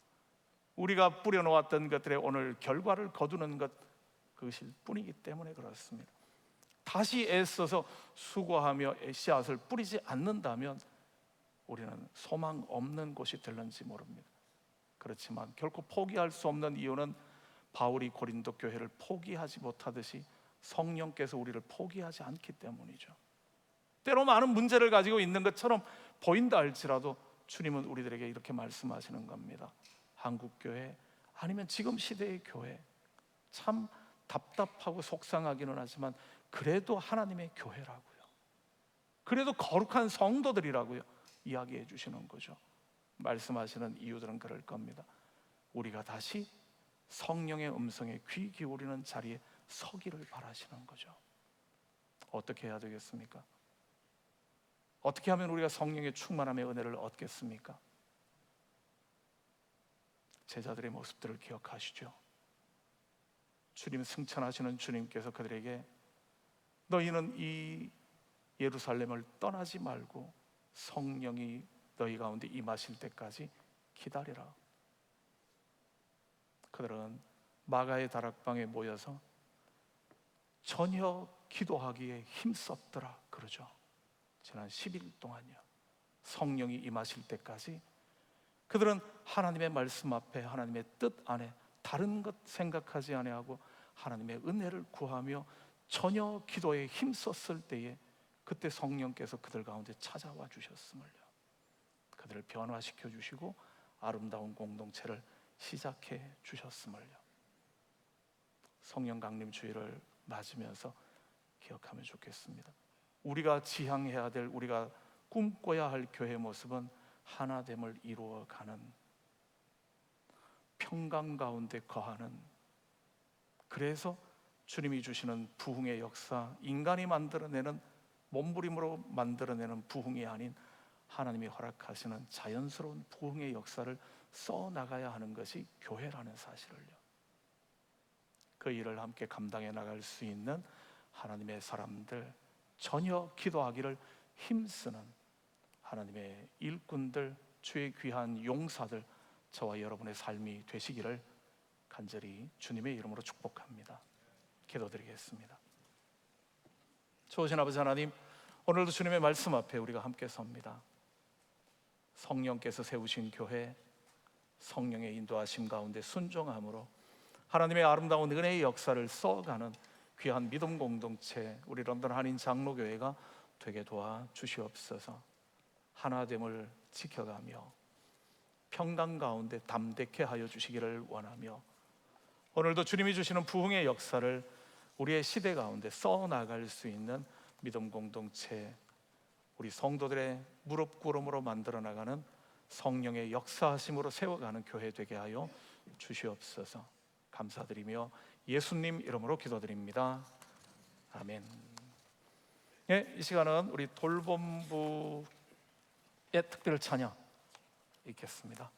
S1: 우리가 뿌려놓았던 것들의 오늘 결과를 거두는 것, 그것일 뿐이기 때문에 그렇습니다. 다시 애써서 수고하며 씨앗을 뿌리지 않는다면 우리는 소망 없는 곳이 될는지 모릅니다. 그렇지만 결코 포기할 수 없는 이유는 바울이 고린도 교회를 포기하지 못하듯이 성령께서 우리를 포기하지 않기 때문이죠. 때로 많은 문제를 가지고 있는 것처럼 보인다 할지라도 주님은 우리들에게 이렇게 말씀하시는 겁니다. 한국교회, 아니면 지금 시대의 교회, 참 답답하고 속상하기는 하지만 그래도 하나님의 교회라고요, 그래도 거룩한 성도들이라고요 이야기해 주시는 거죠. 말씀하시는 이유들은 그럴 겁니다. 우리가 다시 성령의 음성에 귀 기울이는 자리에 서기를 바라시는 거죠. 어떻게 해야 되겠습니까? 어떻게 하면 우리가 성령의 충만함의 은혜를 얻겠습니까? 제자들의 모습들을 기억하시죠. 주님 승천하시는 주님께서 그들에게 너희는 이 예루살렘을 떠나지 말고 성령이 너희 가운데 임하실 때까지 기다리라. 그들은 마가의 다락방에 모여서 전혀 기도하기에 힘썼더라 그러죠. 지난 10일 동안요, 성령이 임하실 때까지 그들은 하나님의 말씀 앞에, 하나님의 뜻 안에 다른 것 생각하지 아니하고 하나님의 은혜를 구하며 전혀 기도에 힘썼을 때에 그때 성령께서 그들 가운데 찾아와 주셨음을요, 그들을 변화시켜 주시고 아름다운 공동체를 시작해 주셨음을요, 성령 강림 주일을 맞으면서 기억하면 좋겠습니다. 우리가 지향해야 될, 우리가 꿈꿔야 할 교회의 모습은 하나됨을 이루어가는, 평강 가운데 거하는, 그래서 주님이 주시는 부흥의 역사, 인간이 만들어내는, 몸부림으로 만들어내는 부흥이 아닌 하나님이 허락하시는 자연스러운 부흥의 역사를 써나가야 하는 것이 교회라는 사실을요, 그 일을 함께 감당해 나갈 수 있는 하나님의 사람들, 전혀 기도하기를 힘쓰는 하나님의 일꾼들, 주의 귀한 용사들, 저와 여러분의 삶이 되시기를 간절히 주님의 이름으로 축복합니다. 기도드리겠습니다. 좋으신 아버지 하나님, 오늘도 주님의 말씀 앞에 우리가 함께 섭니다. 성령께서 세우신 교회, 성령의 인도하심 가운데 순종함으로 하나님의 아름다운 은혜의 역사를 써가는 귀한 믿음 공동체, 우리 런던 한인 장로교회가 되게 도와 주시옵소서. 하나됨을 지켜가며 평강 가운데 담대케 하여 주시기를 원하며, 오늘도 주님이 주시는 부흥의 역사를 우리의 시대 가운데 써나갈 수 있는 믿음 공동체, 우리 성도들의 무릎 꿇음으로 만들어 나가는 성령의 역사하심으로 세워가는 교회 되게 하여 주시옵소서. 감사드리며 예수님 이름으로 기도드립니다. 아멘. 예, 이 시간은 우리 돌봄부의 특별 찬양 읽겠습니다.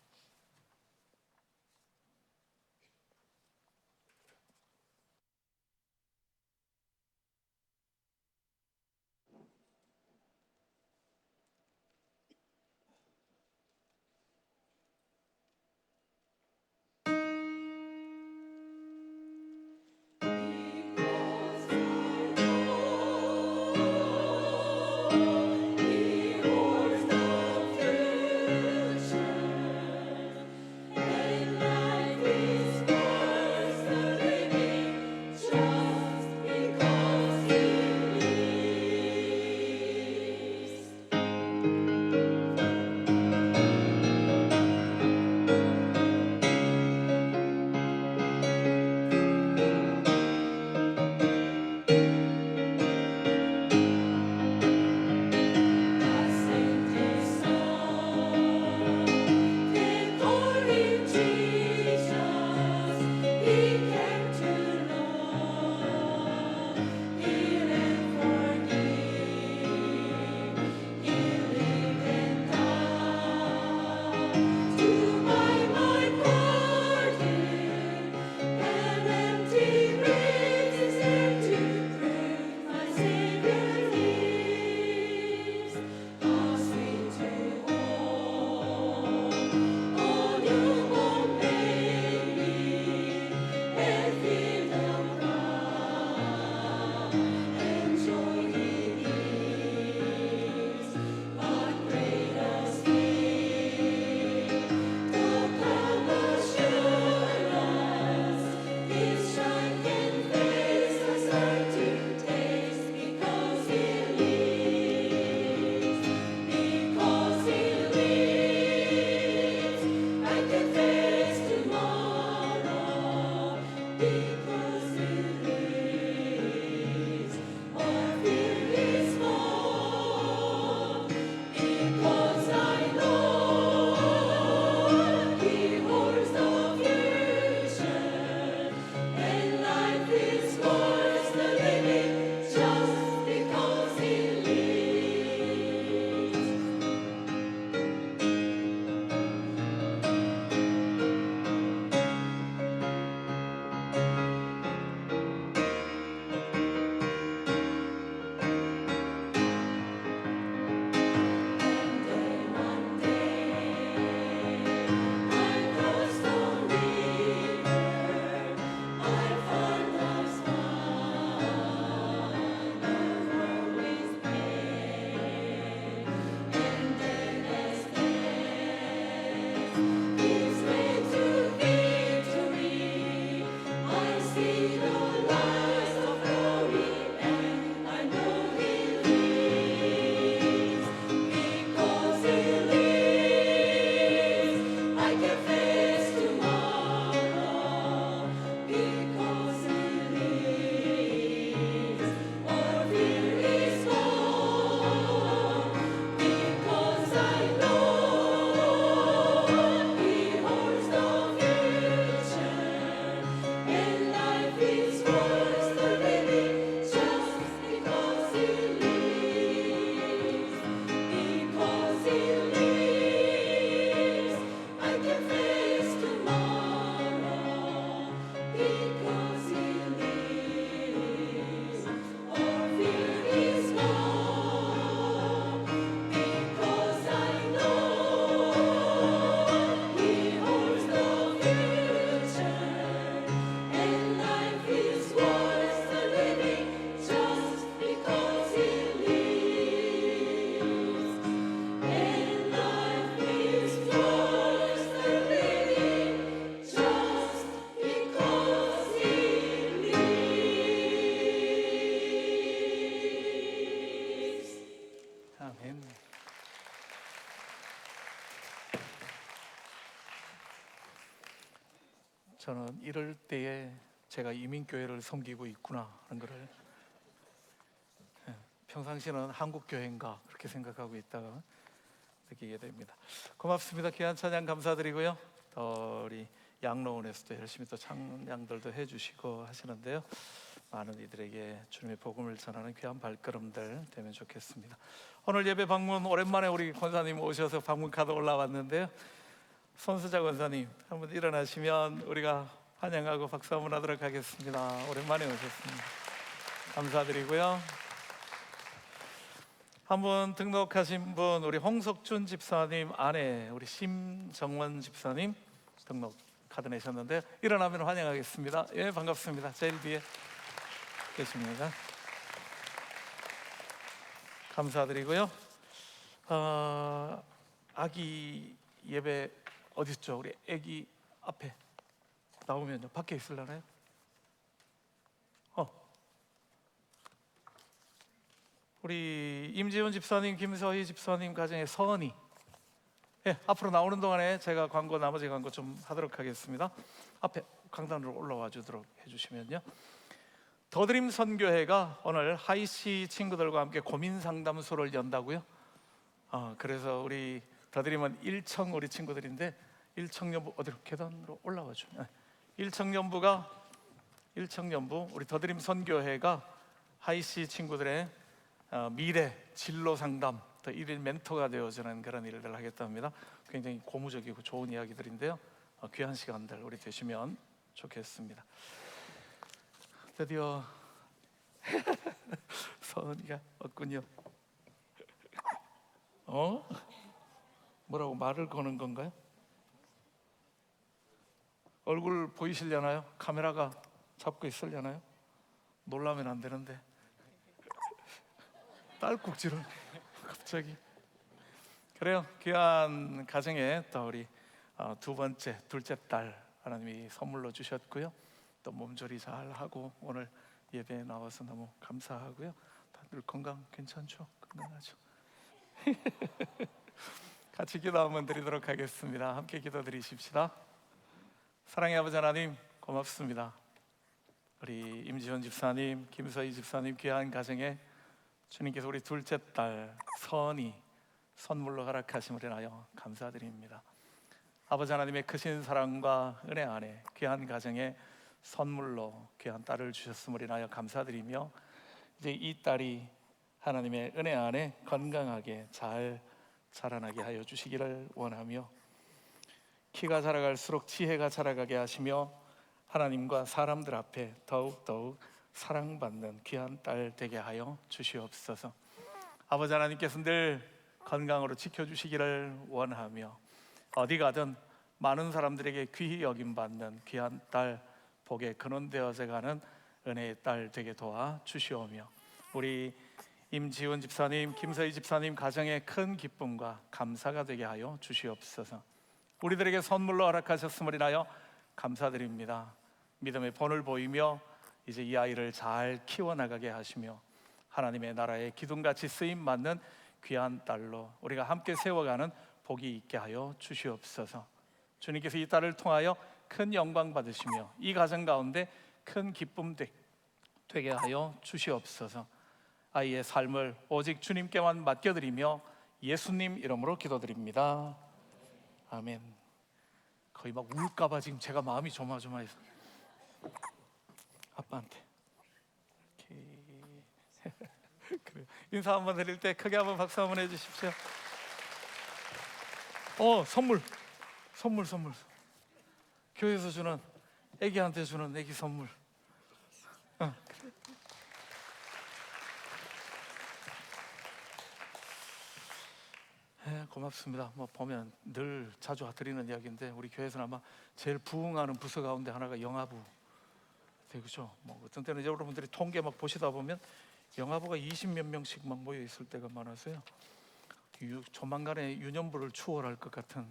S1: 저는 이럴 때에 제가 이민교회를 섬기고 있구나 하는 것을 평상시는 한국교회인가 그렇게 생각하고 있다가 느끼게 됩니다. 고맙습니다. 귀한 찬양 감사드리고요. 우리 양로원에서도 열심히 또 찬양들도 해주시고 하시는데요. 많은 이들에게 주님의 복음을 전하는 귀한 발걸음들 되면 좋겠습니다. 오늘 예배 방문 오랜만에 우리 권사님 오셔서 방문 카드 올라왔는데요. 손수자 권사님 한번 일어나시면 우리가 환영하고 박수 한번 하도록 하겠습니다. 오랜만에 오셨습니다. 감사드리고요. 한분 등록하신 분 우리 홍석준 집사님 아내 우리 심정원 집사님 등록 카드 내셨는데 일어나면 환영하겠습니다. 예, 반갑습니다. 제일 뒤에 계십니다. 감사드리고요. 아기 예배 어디 있죠? 우리 아기 앞에 나오면요. 밖에 있으려나요? 우리 임지훈 집사님, 김서희 집사님 가정의 서은이 앞으로 나오는 동안에 제가 나머지 광고 좀 하도록 하겠습니다. 앞에 강단으로 올라와 주도록 해주시면요. 더드림 선교회가 오늘 하이시 친구들과 함께 고민 상담소를 연다고요. 그래서 우리 더드림은 1청 우리 친구들인데 1청년부 어디로 계단으로 올라와줘. 1청년부 우리 더드림 선교회가 하이시 친구들의 미래 진로 상담 또 일일 멘토가 되어주는 그런 일을 하겠답니다. 굉장히 고무적이고 좋은 이야기들인데요. 귀한 시간들 우리 되시면 좋겠습니다. 드디어 서은이가 왔군요. 뭐라고 말을 거는 건가요? 얼굴 보이시려나요? 카메라가 잡고 있으려나요? 놀라면 안 되는데 딸꾹질을 갑자기. 그래요. 귀한 가정에 또 우리 두 번째 둘째 딸 하나님이 선물로 주셨고요. 또 몸조리 잘 하고 오늘 예배에 나와서 너무 감사하고요. 다들 건강 괜찮죠? 건강하죠? 같이 기도 한번 드리도록 하겠습니다. 함께 기도드리십시다. 사랑의 아버지 하나님 고맙습니다. 우리 임지원 집사님, 김서희 집사님 귀한 가정에 주님께서 우리 둘째 딸 선이 선물로 허락하심을 인하여 감사드립니다. 아버지 하나님의 크신 사랑과 은혜 안에 귀한 가정에 선물로 귀한 딸을 주셨음을 인하여 감사드리며 이제 이 딸이 하나님의 은혜 안에 건강하게 잘 자라나게 하여 주시기를 원하며 키가 자라갈수록 지혜가 자라가게 하시며 하나님과 사람들 앞에 더욱더욱 사랑받는 귀한 딸 되게 하여 주시옵소서. 아버지 하나님께서 늘 건강으로 지켜주시기를 원하며 어디 가든 많은 사람들에게 귀히 여김받는 귀한 딸 복의 근원 되어져 가는 은혜의 딸 되게 도와 주시오며 우리 임지훈 집사님, 김서희 집사님 가정의 큰 기쁨과 감사가 되게 하여 주시옵소서. 우리들에게 선물로 허락하셨음을 인하여 감사드립니다. 믿음의 본을 보이며 이제 이 아이를 잘 키워나가게 하시며 하나님의 나라의 기둥같이 쓰임받는 귀한 딸로 우리가 함께 세워가는 복이 있게 하여 주시옵소서. 주님께서 이 딸을 통하여 큰 영광 받으시며 이 가정 가운데 큰 기쁨 되게 하여 주시옵소서. 아이의 삶을 오직 주님께만 맡겨드리며 예수님 이름으로 기도드립니다. 아멘. 거의 막 울까봐 지금 제가 마음이 조마조마해서 아빠한테 그래. 인사 한번 드릴 때 크게 한번 박수 한번 해주십시오. 선물 교회에서 주는 애기한테 주는 애기 선물. 그래. 고맙습니다. 보면 늘 자주 드리는 이야기인데 우리 교회에서는 아마 제일 부흥하는 부서 가운데 하나가 영아부. 그렇죠. 어떤 때는 여러분들이 통계 막 보시다 보면 영아부가 20몇 명씩 막 모여 있을 때가 많아서요. 조만간에 유년부를 추월할 것 같은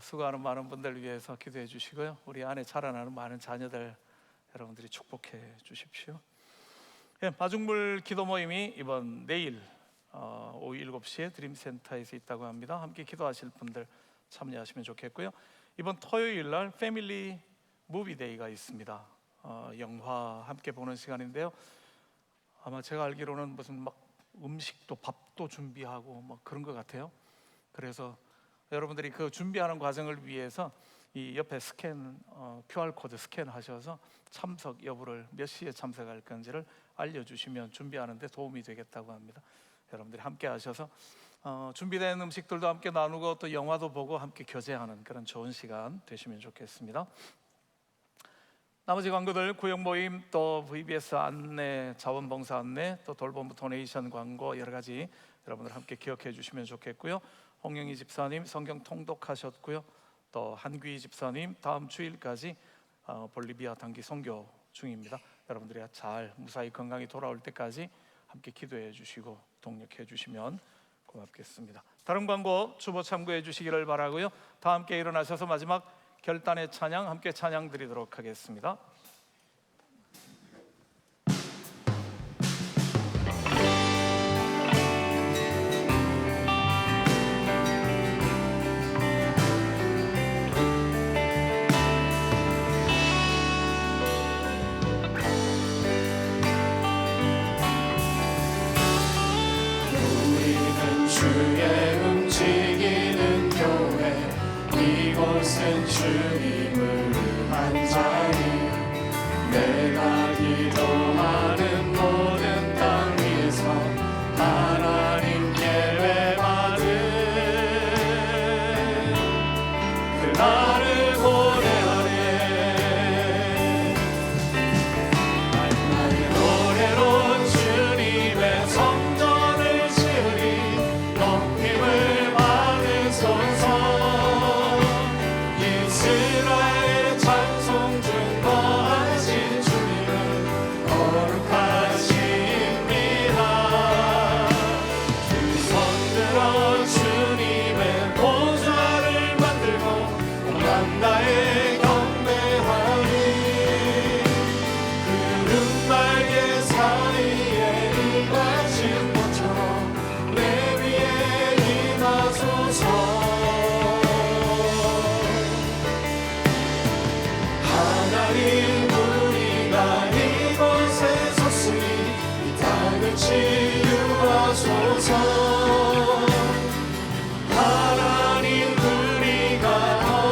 S1: 수고하는 많은 분들 위해서 기도해 주시고요. 우리 안에 자라나는 많은 자녀들 여러분들이 축복해 주십시오. 마중물 기도 모임이 이번 내일 오후 7시에 드림센터에서 있다고 합니다. 함께 기도하실 분들 참여하시면 좋겠고요. 이번 토요일 날 패밀리 무비데이가 있습니다. 영화 함께 보는 시간인데요. 아마 제가 알기로는 무슨 막 음식도 밥도 준비하고 뭐 그런 것 같아요. 그래서 여러분들이 그 준비하는 과정을 위해서 이 옆에 QR 코드 스캔하셔서 참석 여부를 몇 시에 참석할 건지를 알려주시면 준비하는데 도움이 되겠다고 합니다. 여러분들이 함께 하셔서 준비된 음식들도 함께 나누고 또 영화도 보고 함께 교제하는 그런 좋은 시간 되시면 좋겠습니다. 나머지 광고들 구역 모임 또 VBS 안내, 자원봉사 안내, 또 돌봄부 도네이션 광고 여러 가지 여러분들 함께 기억해 주시면 좋겠고요. 홍영희 집사님 성경 통독하셨고요. 또 한귀 집사님 다음 주일까지 볼리비아 단기 선교 중입니다. 여러분들이 잘 무사히 건강히 돌아올 때까지 함께 기도해 주시고 동력해 주시면 고맙겠습니다. 다른 광고 주보 참고해 주시기를 바라고요. 다 함께 일어나셔서 마지막 결단의 찬양 함께 찬양 드리도록 하겠습니다.
S3: 우리는 주의 움직이는 교회, 이곳은 주님을 위한 자리. 내가 기도하는 모든 땅 위에서 하나님 예배받은 그날을 고대하네. 나의 노래로 주님의 성전을 지으리. 높임을 받으소서. 이스라엘 찬송 중 거하신 주님은 거룩하십니다. 두 손 들어 주님의 보좌를 만들고 온 나의 경배하리. 구름 날개 사이에 임하신 것처럼 내 위에 임하소서. 하나님 우리가 이곳에 섰으니 이 땅을 치유하소서. 하나님 우리가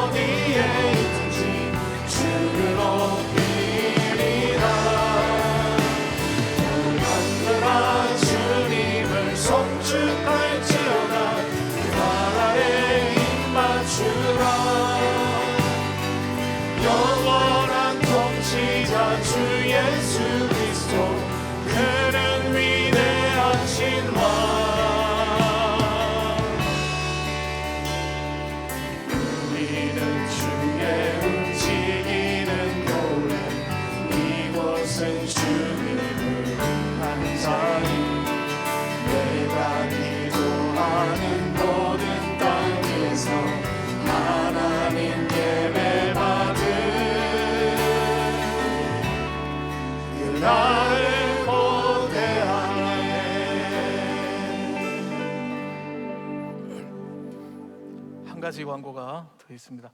S3: 어디에 있든지 주를 높이리라. 하늘아 주님을 송축할지어다. 그 나라에 입맞추라. 영원한 통치자 주 예수 그리스도, 그는 위대하신 왕. 우리는 주의 움직이는 교회, 이곳은 주님을 위한 자리. 내가 기도하는 모든 땅 위에서 하나님 예배받은 그날을 고대하네.
S1: 한 가지 광고가 더 있습니다.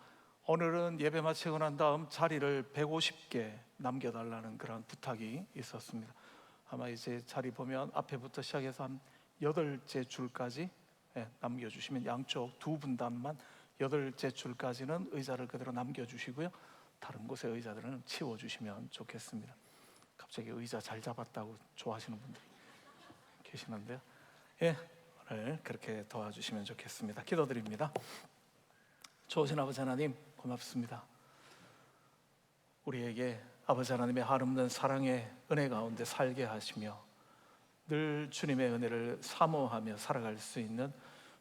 S1: 오늘은 예배 마치고 난 다음 자리를 150개 남겨달라는 그런 부탁이 있었습니다. 아마 이제 자리 보면 앞에부터 시작해서 한 8째 줄까지 남겨주시면 양쪽 두 분단만 8째 줄까지는 의자를 그대로 남겨주시고요. 다른 곳의 의자들은 치워주시면 좋겠습니다. 갑자기 의자 잘 잡았다고 좋아하시는 분들이 계시는데요. 오늘 그렇게 도와주시면 좋겠습니다. 기도드립니다. 좋으신 아버지 하나님 고맙습니다. 우리에게 아버지 하나님의 한없는 사랑의 은혜 가운데 살게 하시며 늘 주님의 은혜를 사모하며 살아갈 수 있는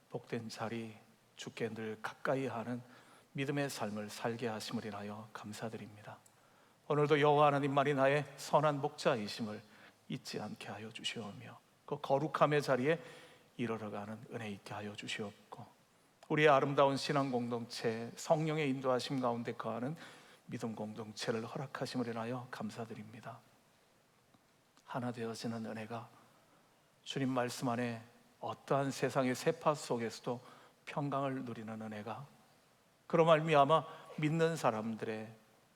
S1: 복된 자리, 주께 늘 가까이 하는 믿음의 삶을 살게 하심을 인하여 감사드립니다. 오늘도 여호와 하나님만이 나의 선한 목자이심을 잊지 않게 하여 주시오며 그 거룩함의 자리에 이르러가는 은혜 있게 하여 주시옵고, 우리의 아름다운 신앙 공동체, 성령의 인도하심 가운데 거하는 믿음 공동체를 허락하심을 인하여 감사드립니다. 하나 되어지는 은혜가 주님 말씀 안에 어떠한 세상의 세파 속에서도 평강을 누리는 은혜가 그로 말미암아 믿는 사람들의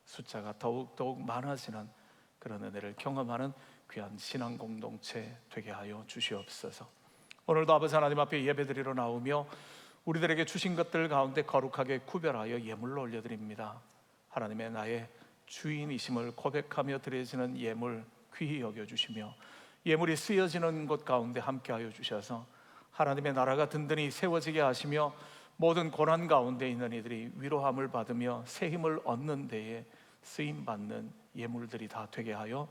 S1: 숫자가 더욱 많아지는 그런 은혜를 경험하는 귀한 신앙 공동체 되게 하여 주시옵소서. 오늘도 아버지 하나님 앞에 예배드리러 나오며 우리들에게 주신 것들 가운데 거룩하게 구별하여 예물로 올려드립니다. 하나님의 나의 주인이심을 고백하며 드려지는 예물 귀히 여겨주시며 예물이 쓰여지는 것 가운데 함께하여 주셔서 하나님의 나라가 든든히 세워지게 하시며 모든 고난 가운데 있는 이들이 위로함을 받으며 새 힘을 얻는 데에 쓰임받는 예물들이 다 되게 하여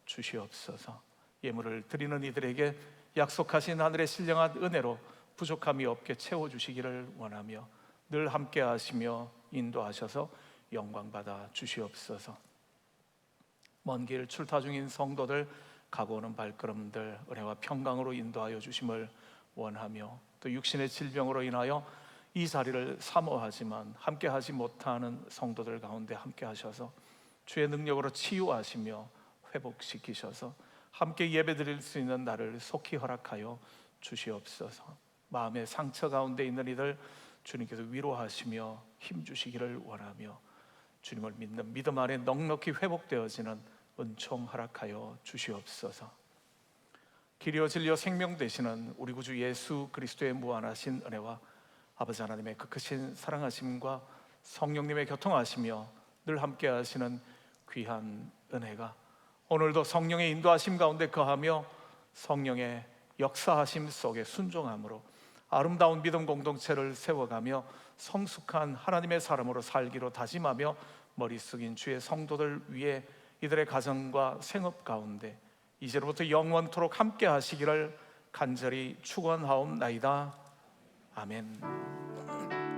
S1: 주시옵소서. 예물을 드리는 이들에게 약속하신 하늘의 신령한 은혜로 부족함이 없게 채워주시기를 원하며 늘 함께 하시며 인도하셔서 영광받아 주시옵소서. 먼 길 출타 중인 성도들 가고 오는 발걸음들 은혜와 평강으로 인도하여 주심을 원하며 또 육신의 질병으로 인하여 이 자리를 사모하지만 함께 하지 못하는 성도들 가운데 함께 하셔서 주의 능력으로 치유하시며 회복시키셔서 함께 예배드릴 수 있는 날을 속히 허락하여 주시옵소서. 마음의 상처 가운데 있는 이들 주님께서 위로하시며 힘주시기를 원하며 주님을 믿는 믿음 안에 넉넉히 회복되어지는 은총 허락하여 주시옵소서. 길이요 진리요 생명 되시는 우리 구주 예수 그리스도의 무한하신 은혜와 아버지 하나님의 그 크신 사랑하심과 성령님의 교통하시며 늘 함께 하시는 귀한 은혜가 오늘도 성령의 인도하심 가운데 거하며 성령의 역사하심 속에 순종함으로 아름다운 믿음 공동체를 세워가며 성숙한 하나님의 사람으로 살기로 다짐하며 머리 숙인 주의 성도들 위해 이들의 가정과 생업 가운데 이제로부터 영원토록 함께 하시기를 간절히 축원하옵나이다. 아멘.